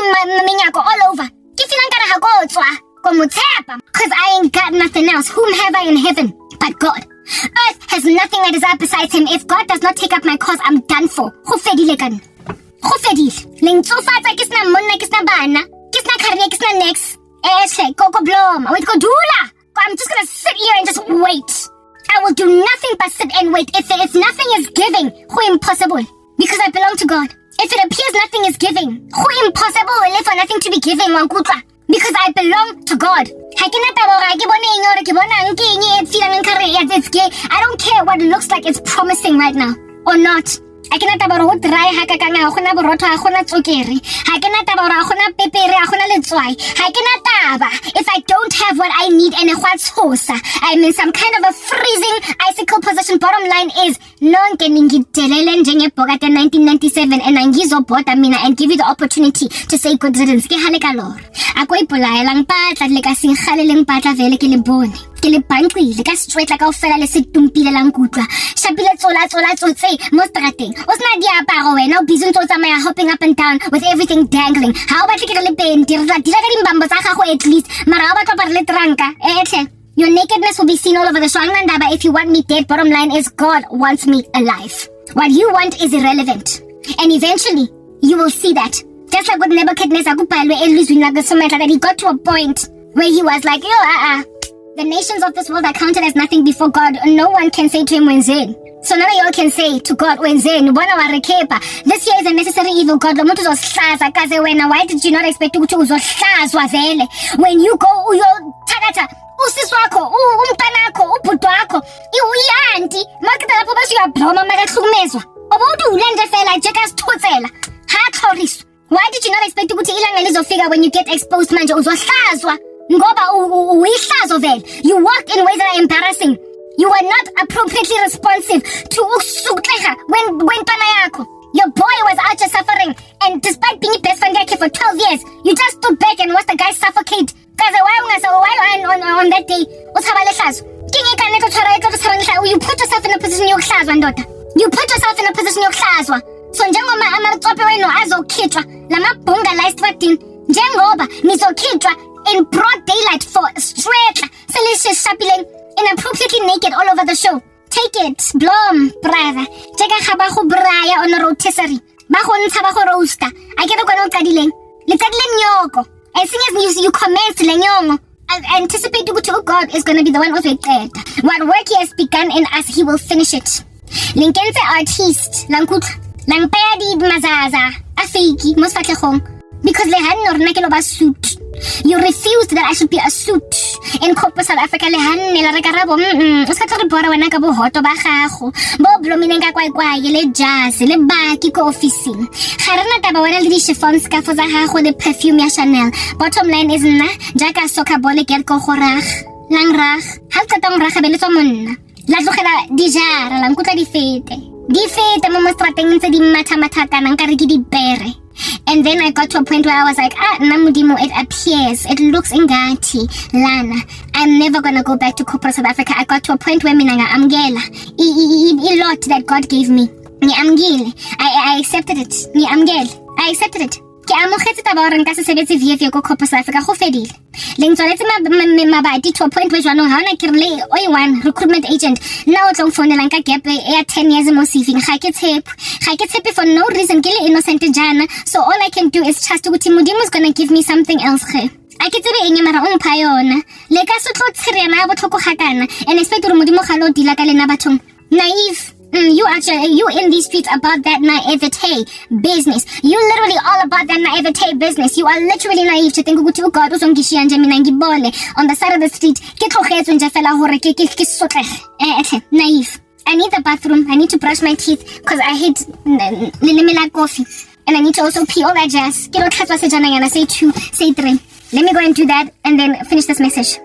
A: menyako all over. Ke feeling ka ra go tswa ko motshepa, cuz I ain't got nothing else. Whom have I in heaven but God? Earth has nothing I desire besides him. If God does not take up my cause, I'm done for. Go fedile kan. Go fedile. Lengtsofatsa ke sna monna ke sna bana. Ke sna career ke sna next. Go blom. Wait, go dula. I'm just gonna sit here and just wait. I will do nothing but sit and wait. If nothing is giving, who impossible? Because I belong to God. If it appears nothing is giving, who impossible will for nothing to be giving, wankutla? Because I belong to God. I don't care what it looks like it's promising right now or not. I cannot taba go try ha ka kana gona borotho ha gona tsokere ha ke na taba ra gona pepere ha gona letswai ha ke na taba if I don't have what I need and I'm in some kind of a freezing icicle position. Bottom line is nonke ningitelele njengebhokate 1997 and angizobhoda mina and give you the opportunity to say good riddance ke hale ka lor akoipolaelang patla le ka singhaleleng patla vele ke le bone ke le bantlile ka straight like ofela le setumpile lang kutlwa shapile tsola tsotse mo strateng o sna diaparo wena o busy ntse tsamaya hopping up and down with everything dangling. How about ke le penti re tla dila ka dimbambo tsa gago at least mara ba tlo le tranka ehle. Your nakedness will be seen all over the show. If you want me dead, bottom line is God wants me alive. What you want is irrelevant. And eventually, you will see that. Just like with Nebuchadnezzar, that he got to a point where he was like, the nations of this world are counted as nothing before God. No one can say to him, Wenzen. So now y'all can say to God, Wenzen, this year is a necessary evil, God. Why did you not expect to when you go, usisi wakho umntanakho ubhuti wakho uyanti makita lapho basuyabhloma makahlukumezwa obudule nje fela nje kasithutsela ha Chloris. Why did you not expect ukuthi ilanga lizofika when you get exposed manje uzohlazwa ngoba uyihlazo vele. You walked in ways that are embarrassing. You were not appropriately responsive to ukusukleha when ntwana yakho. Your boy was out here suffering, and despite being best friend yakhe for 12 years, you just stood back and watched the guy suffocate. On that day, you put yourself in a position you put yourself in a position so njengoba amaqophe wenu azokhithwa lamabhungalized vadini njengoba nizokhithwa in broad daylight for straight selishapileng inappropriately naked all over the show. Take it, blom, brother. Jeka khaba go braya on a rotisserie ba go ntsha ba go roaster a ke re kwana o qadileng le qadileng nyoko. As soon as you commence lenyongo, I anticipate God is going to be the one of it. What work he has begun in us, he will finish it. Linkense artist, langpaya di mazaza, afiki, mosfatlehong. Because lehan norna ke lo ba suit. You refused that I should be a suit in corporate South Africa. Lehan ne la re Karabo, o ska tlo re bora wena ka bo hoto ba gago. Bo blomileng ka kwae le jazz le baki ko officing. Ga rena taba wena le di chiffon scarf za gago le perfume ya Chanel. Bottom line is nna jaka soccer ball ke go gorag. Lang rag. Ha ka tang raga bele tso monna. La tlogela di jara lang kutla di fete. Di fete mo strateng ntse di matha kana nka re ke di bere. And then I got to a point where I was like, namudimo, it appears, it looks ingati, lana. I'm never gonna go back to corporate South Africa. I got to a point where minanga amgela, a lot that God gave me. Ni amgile. I accepted it. Ni amgel. I accepted it. Ke amogetse taba gore nka se sebetse VF go corporate South Africa go fedile. Le ntsoletse mabadi to a point where jwanong ha ona kirele one recruitment agent. Now o tlo mfonelang ka gap ya 10 years mo saving. Ga ke tshepe for no reason ke le innocent jana. So all I can do is trust ukuthi Modimo is going to give me something else. I get to be in mara on payona. Le ka sotlo tshire na botlhoko gakana and expect gore modimo ga lo dila ka lena bathong. Naive. You in these streets about that naivete business. You literally all about that naivete business. You are literally naive to think ukuthi God uzongishiya nje mina ngibone on the side of the street. Ke tlogetswe nje fela hore ke sotlege. Naive. I need the bathroom. I need to brush my teeth because I hate lemela coffee. And I need to also pee, all that jazz. Ke lo tlhatswa sejana yana, say 2, say 3. Let me go and do that and then finish this message.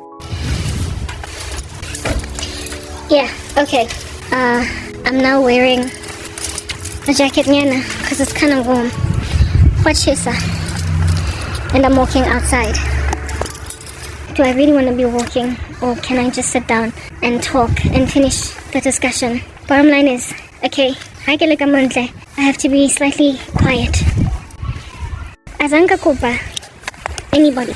A: Yeah, okay. I'm now wearing a jacket nyana because it's kind of warm. And I'm walking outside. Do I really want to be walking, or can I just sit down and talk and finish the discussion? Bottom line is, okay, I have to be slightly quiet. Azanka kopa anybody,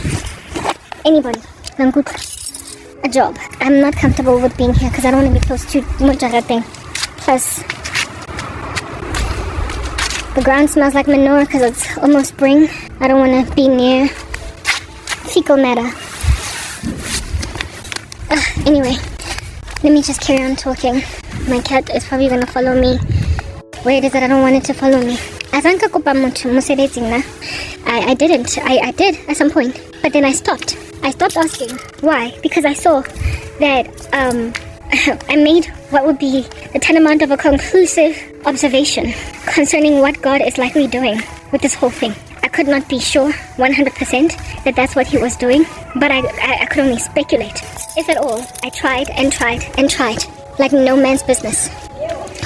A: a job. I'm not comfortable with being here because I don't want to be close to much thing. Plus, the ground smells like manure because it's almost spring. I don't want to be near fecal matter. Anyway, let me just carry on talking. My cat is probably going to follow me where it is that I don't want it to follow me. I didn't. I did at some point. But then I stopped. I stopped asking. Why? Because I saw that I made what would be the tantamount of a conclusive observation concerning what God is likely doing with this whole thing. I could not be sure 100% that that's what he was doing, but I could only speculate. If at all, I tried and tried and tried, like no man's business,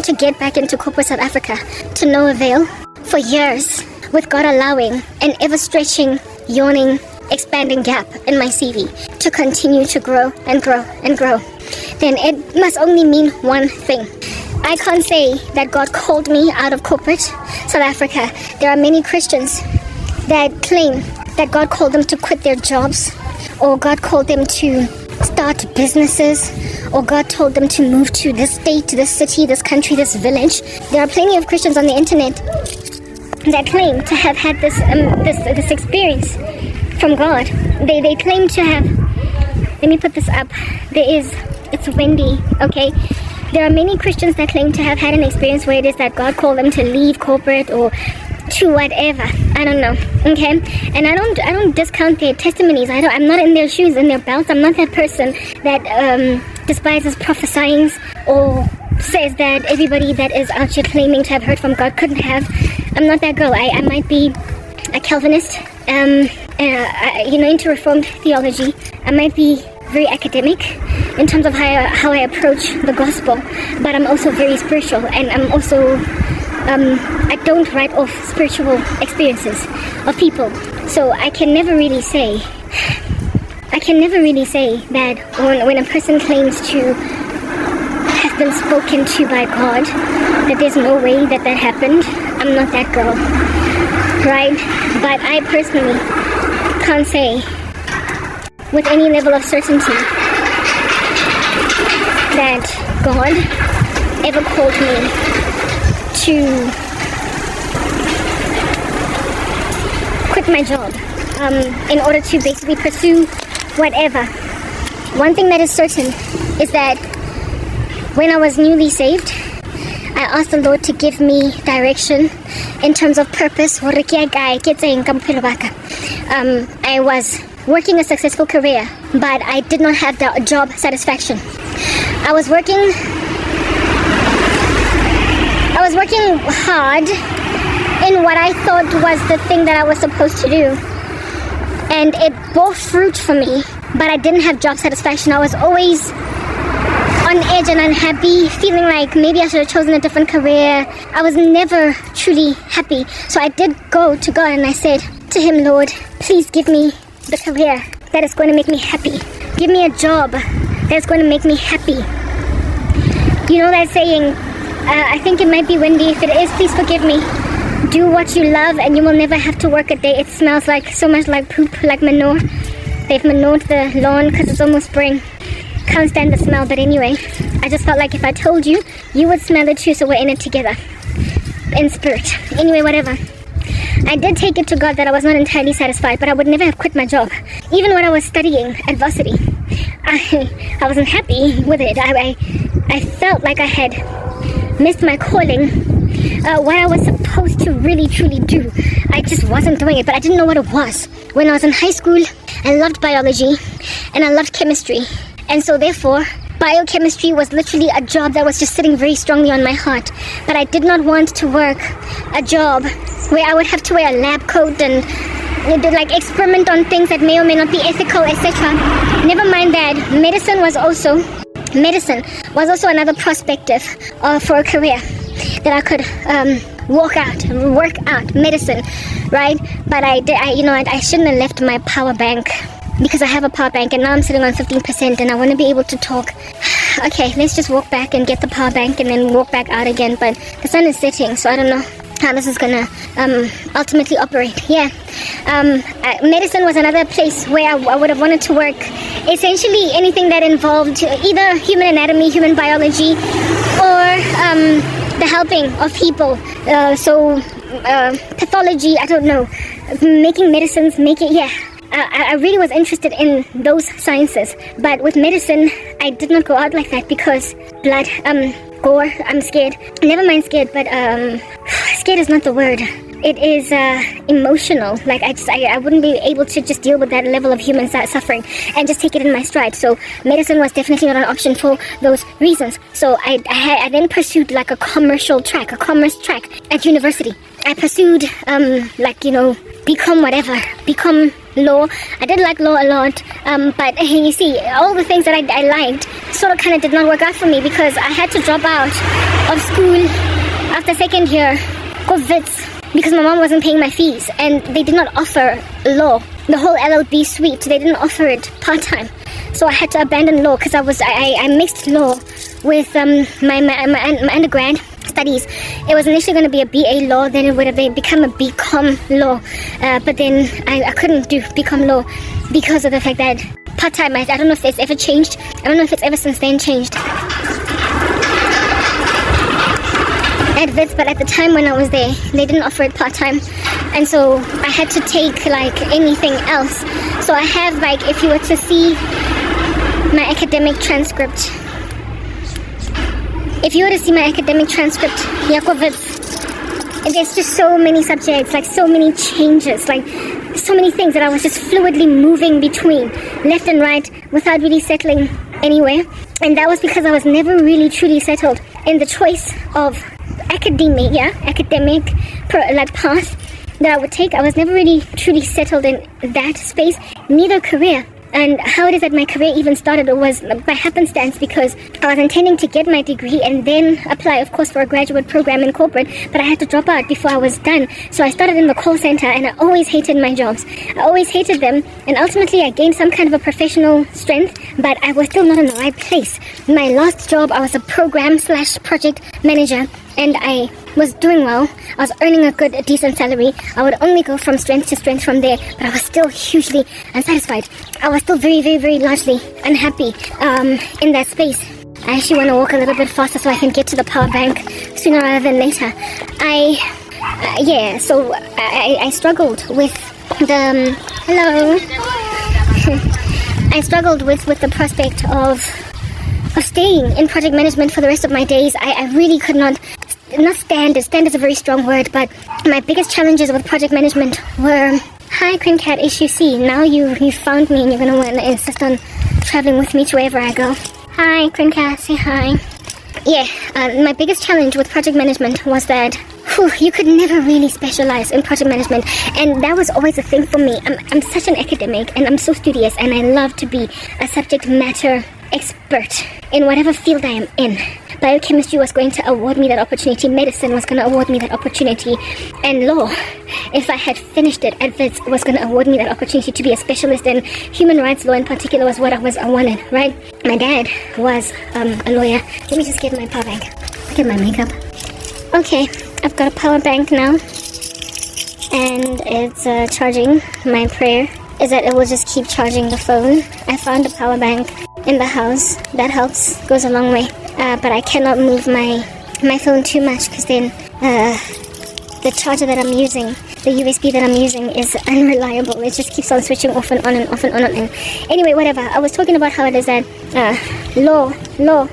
A: to get back into corporate South Africa, to no avail, for years, with God allowing an ever-stretching, yawning, expanding gap in my CV to continue to grow and grow and grow, then it must only mean one thing. I can't say that God called me out of corporate South Africa. There are many Christians that claim that God called them to quit their jobs, or God called them to start businesses, or God told them to move to this state, this city, this country, this village. There are plenty of Christians on the internet that claim to have had this experience from God. They claim to have, let me put this up, it's windy, okay? There are many Christians that claim to have had an experience where it is that God called them to leave corporate or to whatever, I don't know, okay? And I don't discount their testimonies. I'm not in their shoes, in their belts. I'm not that person that despises prophesying or says that everybody that is out here claiming to have heard from God couldn't have. I'm not that girl. I might be a Calvinist, into Reformed theology. I might be very academic in terms of how I approach the gospel, but I'm also very spiritual, and I'm also I don't write off spiritual experiences of people. So I can never really say that when a person claims to have been spoken to by God, that there's no way that happened. I'm not that girl, right? But I personally can't say with any level of certainty that God ever called me to quit my job in order to basically pursue whatever. One thing that is certain is that when I was newly saved, I asked the Lord to give me direction in terms of purpose. I was working a successful career, but I did not have the job satisfaction. I was working hard in what I thought was the thing that I was supposed to do, and it bore fruit for me, but I didn't have job satisfaction. I was always on edge and unhappy, feeling like maybe I should have chosen a different career. I was never truly happy. So I did go to God and I said to him, Lord, please give me the career that is going to make me happy. Give me a job that is going to make me happy. You know that saying, I think it might be windy. If it is, please forgive me. Do what you love and you will never have to work a day. It smells like so much like poop, like manure. They've manured the lawn because it's almost spring. Can't stand the smell, but anyway, I just felt like if I told you, you would smell it too, so we're in it together. In spirit. Anyway, whatever. I did take it to God that I was not entirely satisfied, but I would never have quit my job. Even when I was studying at varsity, I wasn't happy with it. I felt like I had missed my calling, what I was supposed to really truly do. I just wasn't doing it, but I didn't know what it was. When I was in high school, I loved biology and I loved chemistry, and so therefore biochemistry was literally a job that was just sitting very strongly on my heart. But I did not want to work a job where I would have to wear a lab coat and like experiment on things that may or may not be ethical, etc. Never mind that, medicine was also another perspective for a career that I could work out medicine, right? But I shouldn't have left my power bank, because I have a power bank and now I'm sitting on 15% and I want to be able to talk. Okay, let's just walk back and get the power bank and then walk back out again. But the sun is setting, so I don't know how this is gonna ultimately operate. Yeah, medicine was another place where I would have wanted to work. Essentially anything that involved either human anatomy, human biology, or the helping of people. Pathology, I don't know, making medicines, I really was interested in those sciences. But with medicine, I did not go out like that because blood, gore, I'm scared. Never mind scared, but scared is not the word. It is emotional. Like I wouldn't be able to just deal with that level of human suffering and just take it in my stride. So medicine was definitely not an option for those reasons. So I then pursued like a commerce track at university. I pursued become law. I did like law a lot, but you see, all the things that I liked sort of kind of did not work out for me because I had to drop out of school after second year, go Wits, because my mom wasn't paying my fees and they did not offer law, the whole LLB suite. They didn't offer it part-time. So I had to abandon law because I mixed law with my undergrad studies. It was initially going to be a BA law, then it would have become a BCom law, but then I couldn't do BCom law because of the fact that part-time, I don't know if it's ever changed. I don't know if it's ever since then changed at Wits, but at the time when I was there, they didn't offer it part-time, and so I had to take like anything else. So I have, like, if you were to see my academic transcript, there's just so many subjects, like so many changes, like so many things that I was just fluidly moving between left and right without really settling anywhere. And that was because I was never really truly settled in the choice of academic path that I would take. I was never really truly settled in that space, neither career. And how it is that my career even started was by happenstance, because I was intending to get my degree and then apply, of course, for a graduate program in corporate, but I had to drop out before I was done. So I started in the call center and I always hated my jobs. I always hated them, and ultimately I gained some kind of a professional strength, but I was still not in the right place. My last job, I was a program/project manager, and I was doing well. I was earning a decent salary. I would only go from strength to strength from there, but I was still hugely unsatisfied. I was still very, very, very largely unhappy in that space. I actually want to walk a little bit faster so I can get to the power bank sooner rather than later. So I struggled with the... Hello? I struggled with the prospect of staying in project management for the rest of my days. I really could not stand is a very strong word, but my biggest challenges with project management were... Hi, Queen Cat HUC. Now you found me and you're going to want to insist on traveling with me to wherever I go. Hi, Queen Cat. Say hi. My biggest challenge with project management was that you could never really specialize in project management, and that was always a thing for me. I'm such an academic and I'm so studious, and I love to be a subject matter expert in whatever field I am in. Biochemistry was going to award me that opportunity, medicine was going to award me that opportunity, and law, if I had finished it at Wits, was going to award me that opportunity to be a specialist in human rights law in particular was what I wanted, right? My dad was a lawyer. Let me just get my power bank. Get my makeup. Okay, I've got a power bank now, and it's charging. My prayer is that it will just keep charging the phone. I found a power bank in the house. That helps, goes a long way. But I cannot move my phone too much, because then the charger that I'm using the USB that I'm using is unreliable. It just keeps on switching off and on and off and on and on. Anyway, whatever. I was talking about how it is that law,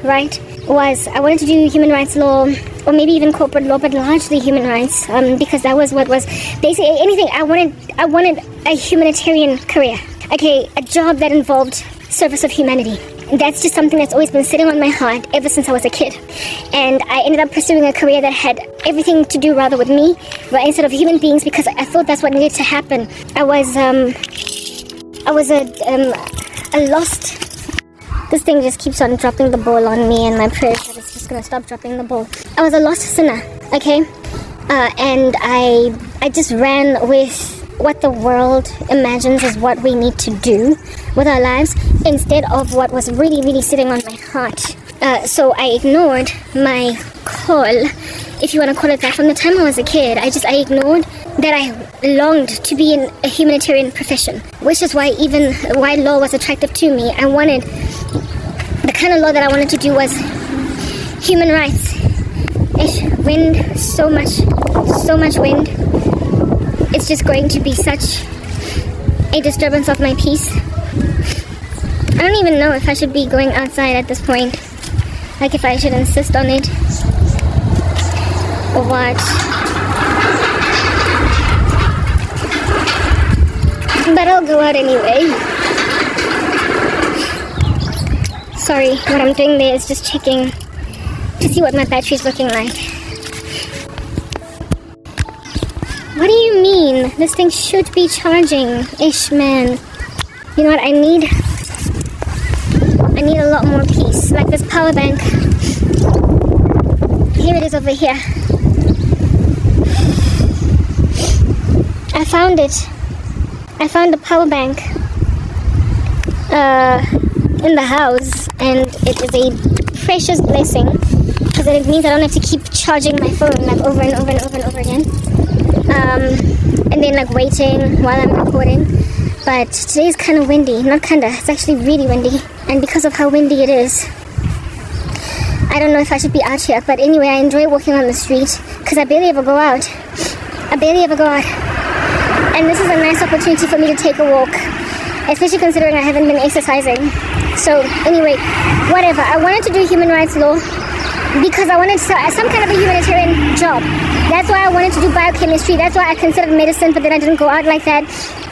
A: right, was I wanted to do human rights law, or maybe even corporate law, but largely human rights, because that was what was basically anything. I wanted a humanitarian career. Okay, a job that involved service of humanity. That's just something that's always been sitting on my heart ever since I was a kid. And I ended up pursuing a career that had everything to do rather with me, but instead of human beings, because I thought that's what needed to happen. I was a lost... This thing just keeps on dropping the ball on me, and my prayer is that it's just gonna stop dropping the ball. I was a lost sinner, okay? And I just ran with what the world imagines is what we need to do with our lives, instead of what was really, really sitting on my heart. So I ignored my call, if you want to call it that. From the time I was a kid, I ignored that I longed to be in a humanitarian profession, which is why law was attractive to me. I wanted, the kind of law that I wanted to do was human rights. Wind, so much wind. It's just going to be such a disturbance of my peace. I don't even know if I should be going outside at this point. Like if I should insist on it or what. But I'll go out anyway. Sorry, what I'm doing there is just checking to see what my battery's looking like. What do you mean? This thing should be charging. Ish, man. You know what? I need a lot more peace. Like this power bank. Here it is over here. I found it. I found a power bank in the house, and it is a precious blessing because it means I don't have to keep charging my phone like over and over and over and over again. And then like waiting while I'm recording. But today is kind of windy. Not kinda, it's actually really windy. And because of how windy it is, I don't know if I should be out here. But anyway, I enjoy walking on the street because I barely ever go out. And this is a nice opportunity for me to take a walk, especially considering I haven't been exercising. So anyway, whatever. I wanted to do human rights law because I wanted some kind of a humanitarian job. That's why I wanted to do biochemistry. That's why I considered medicine, but then I didn't go out like that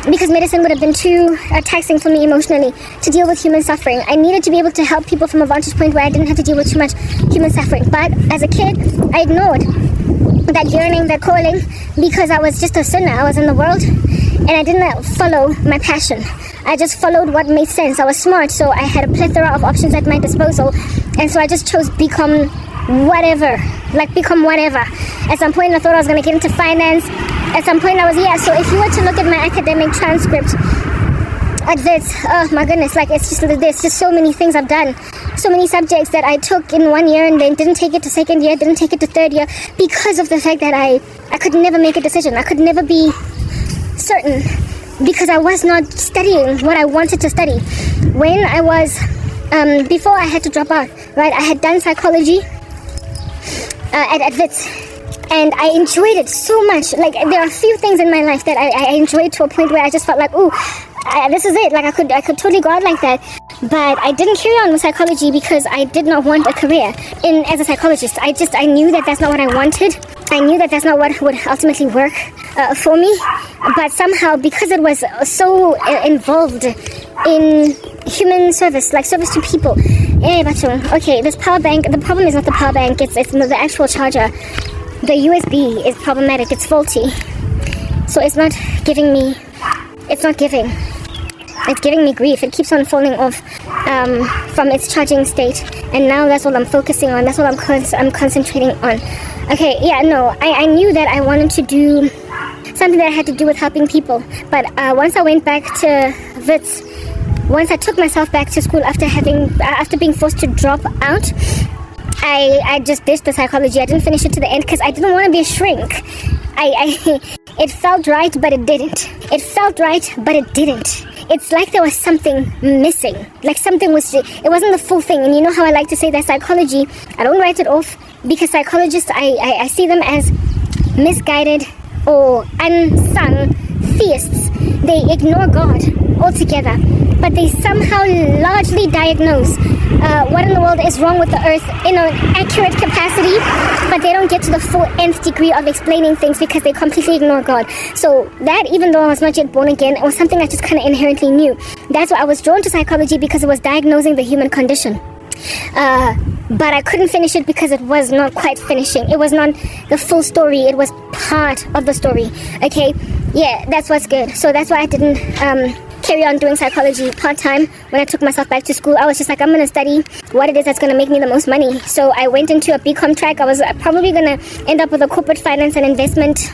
A: because medicine would have been too taxing for me emotionally to deal with human suffering. I needed to be able to help people from a vantage point where I didn't have to deal with too much human suffering. But as a kid, I ignored that yearning, that calling, because I was just a sinner. I was in the world and I didn't follow my passion. I just followed what made sense. I was smart, so I had a plethora of options at my disposal, and so I just chose become whatever. At some point I thought I was going to get into finance. At some point I was, so if you were to look at my academic transcript at this, oh my goodness, like there's just so many things I've done. So many subjects that I took in 1 year and then didn't take it to second year, didn't take it to third year, because of the fact that I could never make a decision. I could never be certain because I was not studying what I wanted to study. When I was, before I had to drop out, right, I had done psychology at WITS, and I enjoyed it so much. Like, there are a few things in my life that I enjoyed to a point where I just felt like, ooh, this is it. Like, I could totally go out like that. But I didn't carry on with psychology because I did not want a career as a psychologist. I knew that that's not what I wanted. I knew that that's not what would ultimately work for me. But somehow, because it was so involved in human service, like service to people. Okay, this power bank, the problem is not the power bank, it's the actual charger. The USB is problematic, it's faulty. So it's not giving me, it's giving me grief. It keeps on falling off from its charging state. And now that's what I'm focusing on. That's what I'm concentrating on. Okay, I knew that I wanted to do something that had to do with helping people. But once I went back to WITS, once I took myself back to school after being forced to drop out, I just ditched the psychology. I didn't finish it to the end because I didn't want to be a shrink. It felt right, but it didn't. It's like there was something missing. Like something it wasn't the full thing. And you know how I like to say that psychology, I don't write it off because psychologists, I see them as misguided or unsung theists. They ignore God altogether, but they somehow largely diagnose what in the world is wrong with the earth in an accurate capacity, but they don't get to the full nth degree of explaining things because they completely ignore God. So that, even though I was not yet born again, it was something I just kind of inherently knew. That's why I was drawn to psychology, because it was diagnosing the human condition. But I couldn't finish it because it was not quite finishing. It was not the full story. It was part of the story. Okay? Yeah, that's what's good. So that's why I didn't carry on doing psychology part-time. When I took myself back to school, I was just like, I'm going to study what it is that's going to make me the most money. So I went into a BCom track. I was probably going to end up with a corporate finance and investments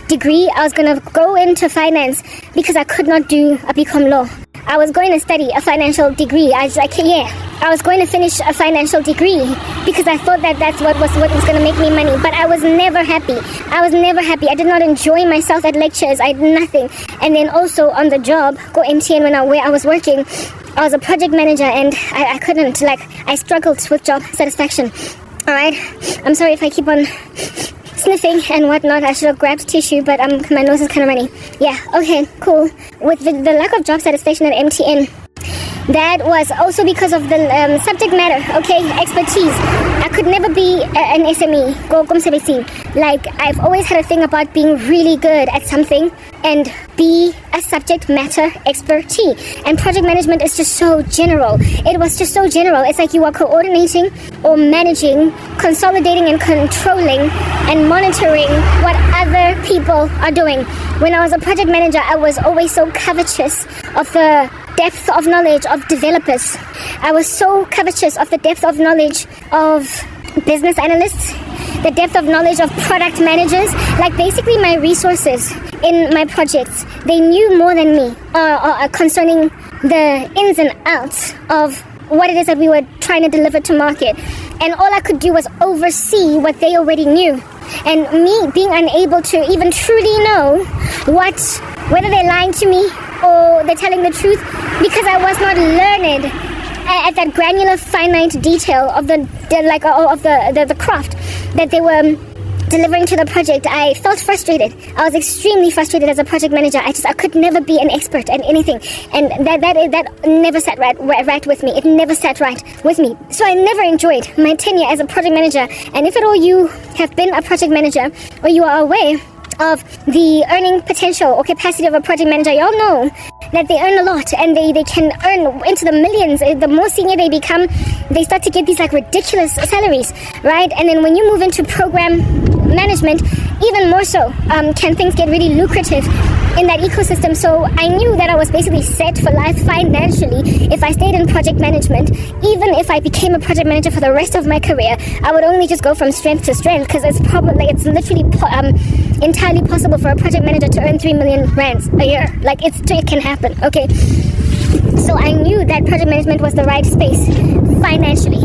A: degree. I was going to go into finance because I could not do a BCom law. I was going to study a financial degree. I was going to finish a financial degree because I thought that that's what was going to make me money. But I was never happy. I did not enjoy myself at lectures. I did nothing. And then also on the job, go MTN, where I was working, I was a project manager, and I couldn't, I struggled with job satisfaction. All right? I'm sorry if I keep on sniffing and whatnot. I should have grabbed tissue, but my nose is kind of runny. Yeah, okay, cool. With the lack of job satisfaction at MTN, that was also because of the subject matter, okay, expertise. I could never be an SME, like, I've always had a thing about being really good at something and be a subject matter expertise. And project management is just so general. It was just so general. It's like you are coordinating or managing, consolidating and controlling and monitoring what other people are doing. When I was a project manager, I was always so covetous of the depth of knowledge of developers. I was so covetous of the depth of knowledge of business analysts, the depth of knowledge of product managers. Like, basically my resources in my projects, they knew more than me concerning the ins and outs of what it is that we were trying to deliver to market. And all I could do was oversee what they already knew. And me being unable to even truly know whether they're lying to me or they're telling the truth, because I was not learned at that granular, finite detail of the craft that they were delivering to the project. I felt frustrated. I was extremely frustrated as a project manager. I could never be an expert at anything, and that never sat right with me. It never sat right with me. So I never enjoyed my tenure as a project manager. And if at all you have been a project manager, or you are aware of the earning potential or capacity of a project manager, you all know that they earn a lot, and they can earn into the millions. The more senior they become, they start to get these ridiculous salaries, right? And then when you move into program management, even more so, can things get really lucrative in that ecosystem. So I knew that I was basically set for life financially if I stayed in project management. Even if I became a project manager for the rest of my career, I would only just go from strength to strength, because it's literally entirely possible for a project manager to earn 3 million rands a year. It can happen, okay? So I knew that project management was the right space financially.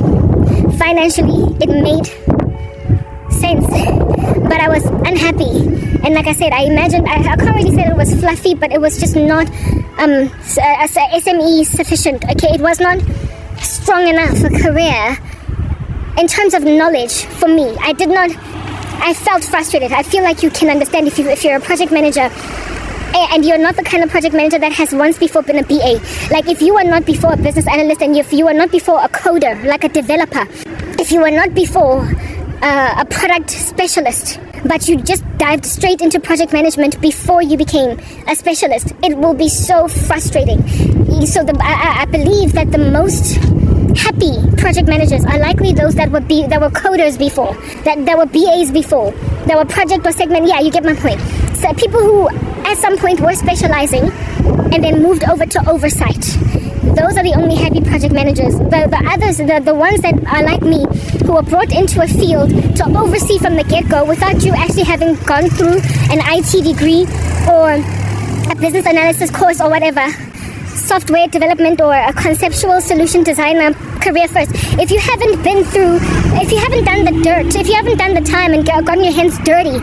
A: Financially, it made sense, but I was unhappy. And like I said, I can't really say that it was fluffy, but it was just not SME sufficient, okay? It was not strong enough a career in terms of knowledge for me. I felt frustrated. I feel like you can understand if you're a project manager and you're not the kind of project manager that has once before been a BA. Like, if you were not before a business analyst, and if you were not before a coder, like a developer, if you were not before a product specialist, but you just dived straight into project management before you became a specialist, it will be so frustrating. So I believe that the most happy project managers are likely those that were coders before, that were BAs before, that were project or segment. Yeah, you get my point. So people who at some point were specializing and then moved over to oversight. Those are the only happy project managers. The others, the ones that are like me, who are brought into a field to oversee from the get-go without you actually having gone through an IT degree or a business analysis course or whatever, software development or a conceptual solution designer career first. If you haven't done the dirt, if you haven't done the time and gotten your hands dirty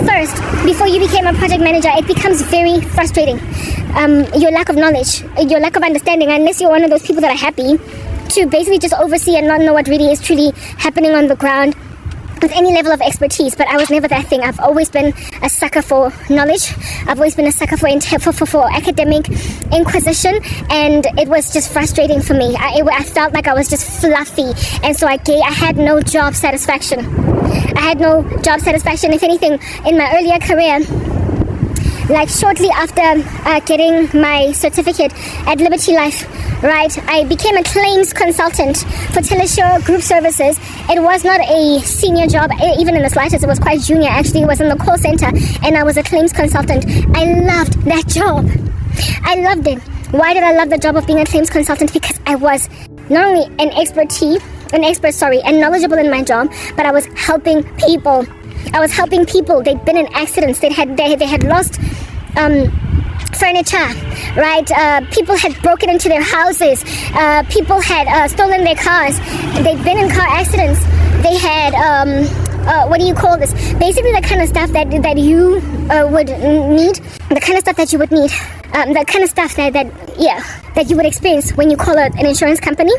A: first before you became a project manager, it becomes very frustrating. Your lack of knowledge, your lack of understanding, unless you're one of those people that are happy to basically just oversee and not know what really is truly happening on the ground. with any level of expertise, but I was never that thing. I've always been a sucker for knowledge. I've always been a sucker for academic inquisition, and it was just frustrating for me. I felt like I was just fluffy, and so I had no job satisfaction. If anything, in my earlier career, like shortly after getting my certificate at Liberty Life, right, I became a claims consultant for Telesure Group Services. It was not a senior job, even in the slightest. It was quite junior, actually. It was in the call center, and I was a claims consultant. I loved that job. I loved it. Why did I love the job of being a claims consultant? Because I was not only and knowledgeable in my job, but I was helping people. They'd been in accidents. They had lost furniture, right? People had broken into their houses. People had stolen their cars. They'd been in car accidents. They had what do you call this? Basically, the kind of stuff that you would need. The kind of stuff that you would need. The kind of stuff that you would experience when you call an insurance company.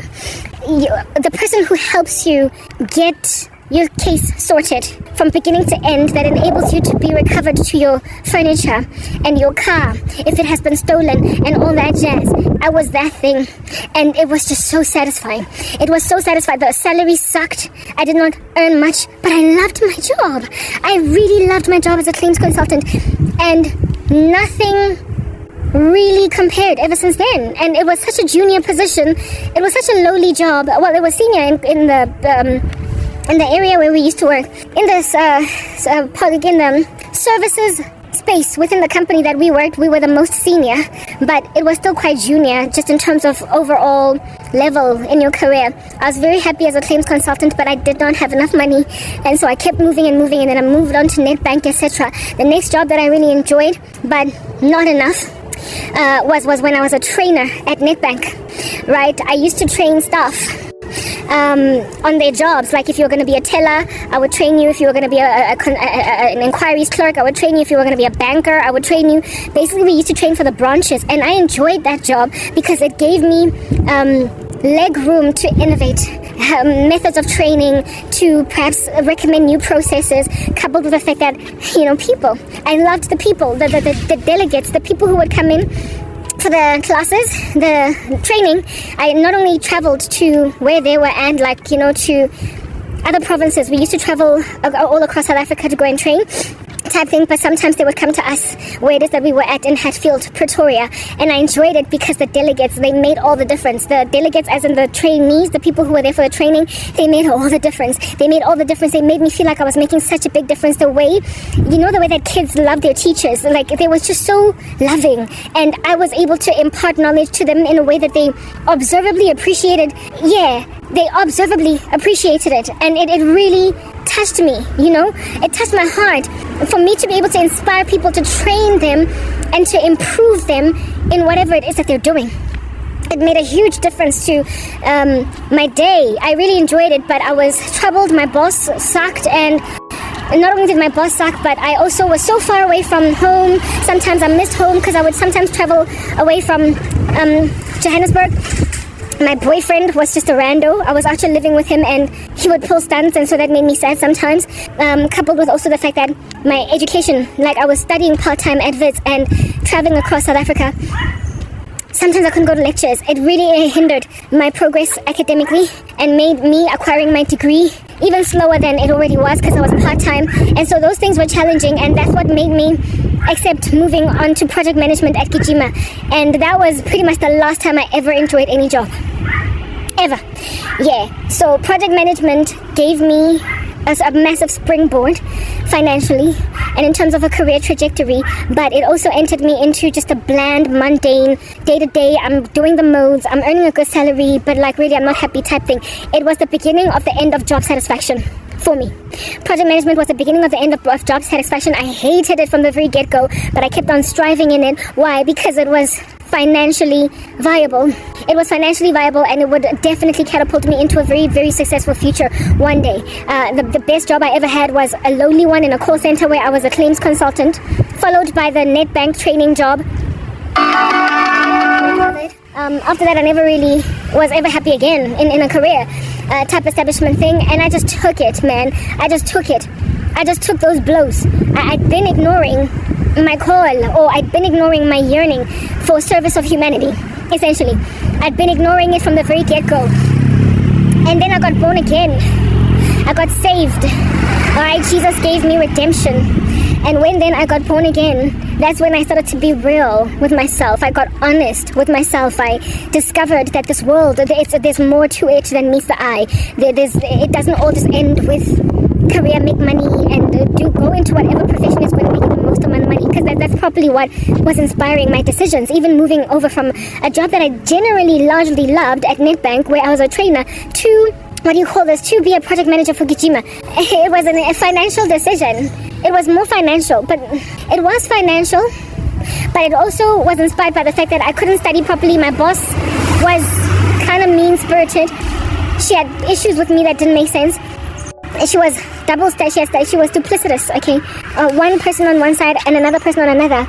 A: The person who helps you get your case sorted from beginning to end, that enables you to be recovered to your furniture and your car if it has been stolen and all that jazz. I was that thing, and it was just so satisfying. It was so satisfying. The salary sucked. I did not earn much, but I loved my job. I really loved my job as a claims consultant, and nothing really compared ever since then. And it was such a junior position. It was such a lowly job. Well, it was senior in the area where we used to work, in this services space within the company that we worked. We were the most senior, but it was still quite junior, just in terms of overall level in your career. I was very happy as a claims consultant, but I did not have enough money, and so I kept moving, and then I moved on to Netbank, etc. The next job that I really enjoyed, but not enough, was when I was a trainer at Netbank, right? I used to train staff on their jobs. Like, if you were going to be a teller, I would train you. If you were going to be an inquiries clerk, I would train you. If you were going to be a banker, I would train you. Basically, we used to train for the branches, and I enjoyed that job because it gave me leg room to innovate methods of training, to perhaps recommend new processes, coupled with the fact that, people. I loved the people, the delegates, the people who would come in for the classes, the training. I not only traveled to where they were at, to other provinces. We used to travel all across South Africa to go and train, type thing, but sometimes they would come to us where it is that we were at in Hatfield, Pretoria, and I enjoyed it because the delegates, they made all the difference. The delegates, as in the trainees, the people who were there for the training, they made all the difference. They made me feel like I was making such a big difference. The way that kids love their teachers, they were just so loving, and I was able to impart knowledge to them in a way that they observably appreciated. They observably appreciated it, and it really touched me, it touched my heart for me to be able to inspire people, to train them and to improve them in whatever it is that they're doing. It made a huge difference to my day. I really enjoyed it, but I was troubled. My boss sucked, and not only did my boss suck, but I also was so far away from home. Sometimes I missed home because I would sometimes travel away from Johannesburg. My boyfriend was just a rando. I was actually living with him, and he would pull stunts, and so that made me sad sometimes. Coupled with also the fact that my education, I was studying part-time at Wits and traveling across South Africa. Sometimes I couldn't go to lectures. It really hindered my progress academically and made me acquiring my degree even slower than it already was because I was part-time. And so those things were challenging, and that's what made me accept moving on to project management at Gijima. And that was pretty much the last time I ever enjoyed any job. Ever. So project management gave me a massive springboard financially and in terms of a career trajectory, but it also entered me into just a bland, mundane, day-to-day, I'm doing the modes, I'm earning a good salary, but really I'm not happy type thing. It was the beginning of the end of job satisfaction for me. Project management was the beginning of the end of job satisfaction. I hated it from the very get-go, but I kept on striving in it. Why? Because it was financially viable. It was financially viable, and it would definitely catapult me into a very, very successful future one day. The best job I ever had was a lowly one in a call center where I was a claims consultant, followed by the Netbank training job. After that, I never really was ever happy again in a career. type establishment thing, and I just took it, man. I just took it. I just took those blows. I'd been ignoring my call, or I'd been ignoring my yearning for service of humanity, essentially. I'd been ignoring it from the very get-go. And then I got born again. I got saved. Alright, Jesus gave me redemption. And when then I got born again, that's when I started to be real with myself. I got honest with myself. I discovered that this world, there's more to it than meets the eye. It doesn't all just end with career, make money, and go into whatever profession is going to make you the most amount of money. Because that's probably what was inspiring my decisions. Even moving over from a job that I generally largely loved at Nedbank, where I was a trainer, to, to be a project manager for Gijima. It was a financial decision. It was more financial, but it was financial, but it also was inspired by the fact that I couldn't study properly. My boss was kind of mean-spirited. She had issues with me that didn't make sense. She was she was duplicitous, okay? One person on one side and another person on another.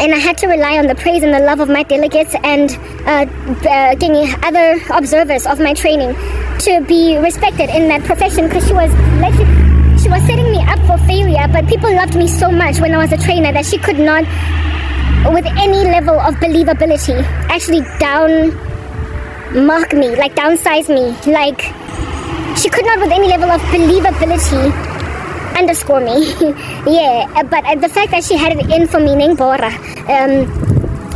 A: And I had to rely on the praise and the love of my delegates and other observers of my training to be respected in that profession, because she was setting me up for failure. But people loved me so much when I was a trainer that she could not, with any level of believability, actually downsize me. Like, she could not with any level of believability underscore me. Yeah, but the fact that she had it in for me, Bora.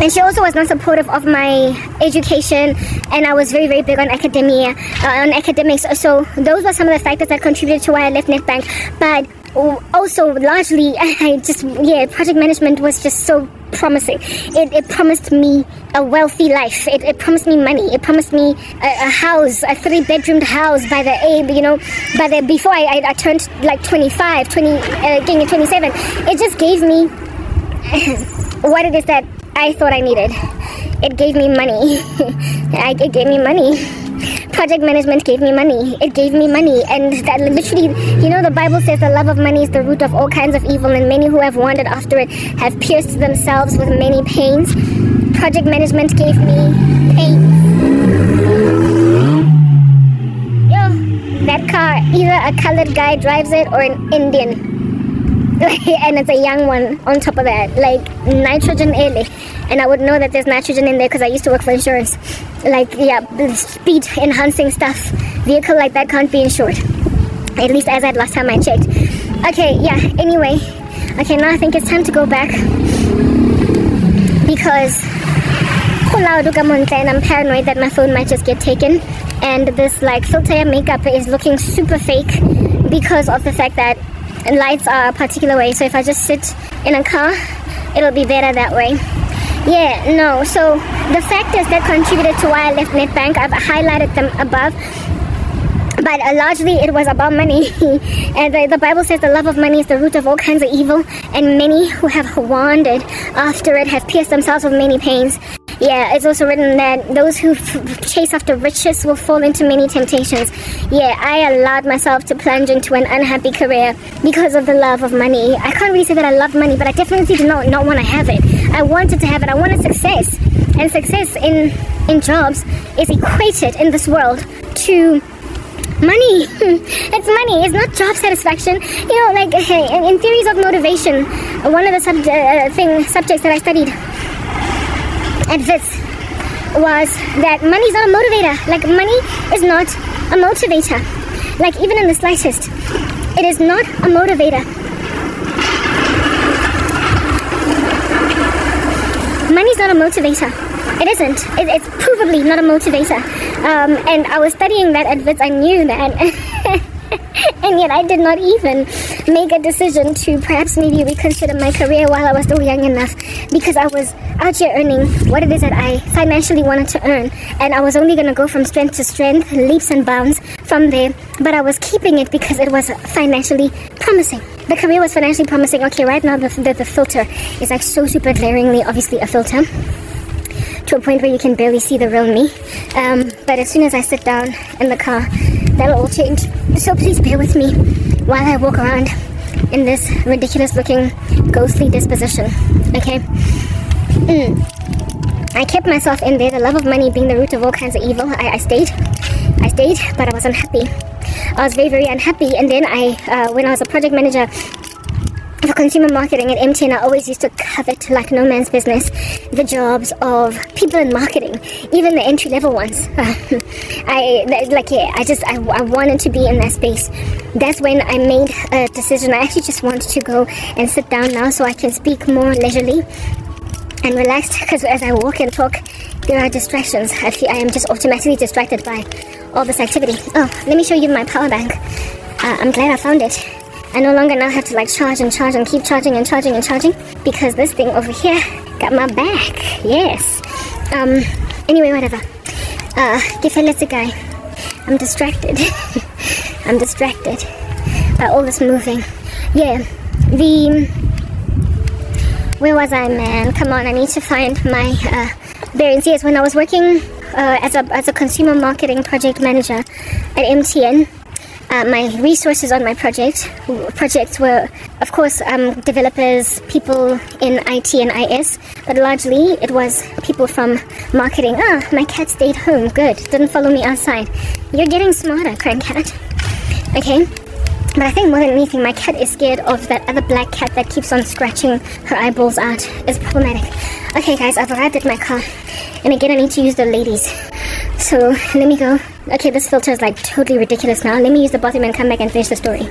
A: And she also was not supportive of my education, and I was very, very big on academics. So those were some of the factors that contributed to why I left Nedbank. But also, largely, project management was just so promising. It promised me a wealthy life. It promised me money. It promised me a house, a 3-bedroomed house before I turned like 25, 27. It just gave me what it is that I thought I needed. It gave me money. It gave me money. Project management gave me money. It gave me money. And that literally, the Bible says the love of money is the root of all kinds of evil, and many who have wandered after it have pierced themselves with many pains. Project management gave me pains. That car, either a colored guy drives it or an Indian. And it's a young one on top of that, like nitrogen ele. And I would know that there's nitrogen in there because I used to work for insurance. Speed enhancing stuff. Vehicle like that can't be insured, at least as at last time I checked. Anyway, now I think it's time to go back, because and I'm paranoid that my phone might just get taken, and this filter makeup is looking super fake because of the fact that lights are a particular way. So if I just sit in a car, it'll be better that way. So the factors that contributed to why I left Nedbank, I've highlighted them above, but largely it was about money. And the Bible says the love of money is the root of all kinds of evil, and many who have wandered after it have pierced themselves with many pains. It's also written that those who chase after riches will fall into many temptations. I allowed myself to plunge into an unhappy career because of the love of money. I can't really say that I loved money, but I definitely did not want to have it. I wanted to have it. I wanted success. And success in jobs is equated in this world to money. It's money. It's not job satisfaction. In theories of motivation, one of the subjects that I studied at Wits was that money is not a motivator. Money is not a motivator. Even in the slightest, it is not a motivator. Money is not a motivator. It isn't. It's provably not a motivator. And I was studying that at Wits. I knew that. And yet I did not even make a decision to perhaps maybe reconsider my career while I was still young enough, because I was out here earning what it is that I financially wanted to earn, and I was only going to go from strength to strength, leaps and bounds from there, but I was keeping it because it was financially promising. The career was financially promising. Okay, right now the filter is so super glaringly obviously a filter, to a point where you can barely see the real me. But as soon as I sit down in the car, that'll all change. So please bear with me while I walk around in this ridiculous looking ghostly disposition. Okay? I kept myself in there, the love of money being the root of all kinds of evil. I stayed. I stayed, but I was unhappy. I was very, very unhappy. And then when I was a project manager for consumer marketing at MTN, I always used to covet like no man's business the jobs of people in marketing, even the entry-level ones. I wanted to be in that space. That's when I made a decision. I actually just wanted to go and sit down now so I can speak more leisurely and relaxed, because as I walk and talk, there are distractions. I am just automatically distracted by all this activity. Oh, let me show you my power bank. I'm glad I found it. I no longer now have to like charge and keep charging and charging, because this thing over here got my back. Yes. Anyway, whatever. Let's guy. I'm distracted. I'm distracted by all this moving. Yeah. Where was I, man? Come on, I need to find my bearings. Yes, when I was working as a consumer marketing project manager at MTN, my resources on my projects were, of course, developers, people in IT and IS, but largely it was people from marketing. My cat stayed home. Good. Didn't follow me outside. You're getting smarter, crank cat. Okay. But I think more than anything, my cat is scared of that other black cat that keeps on scratching her eyeballs out. It's problematic. Okay, guys, I've arrived at my car. And again, I need to use the ladies. So, let me go. Okay, this filter is like totally ridiculous now. Let me use the bathroom and come back and finish the story.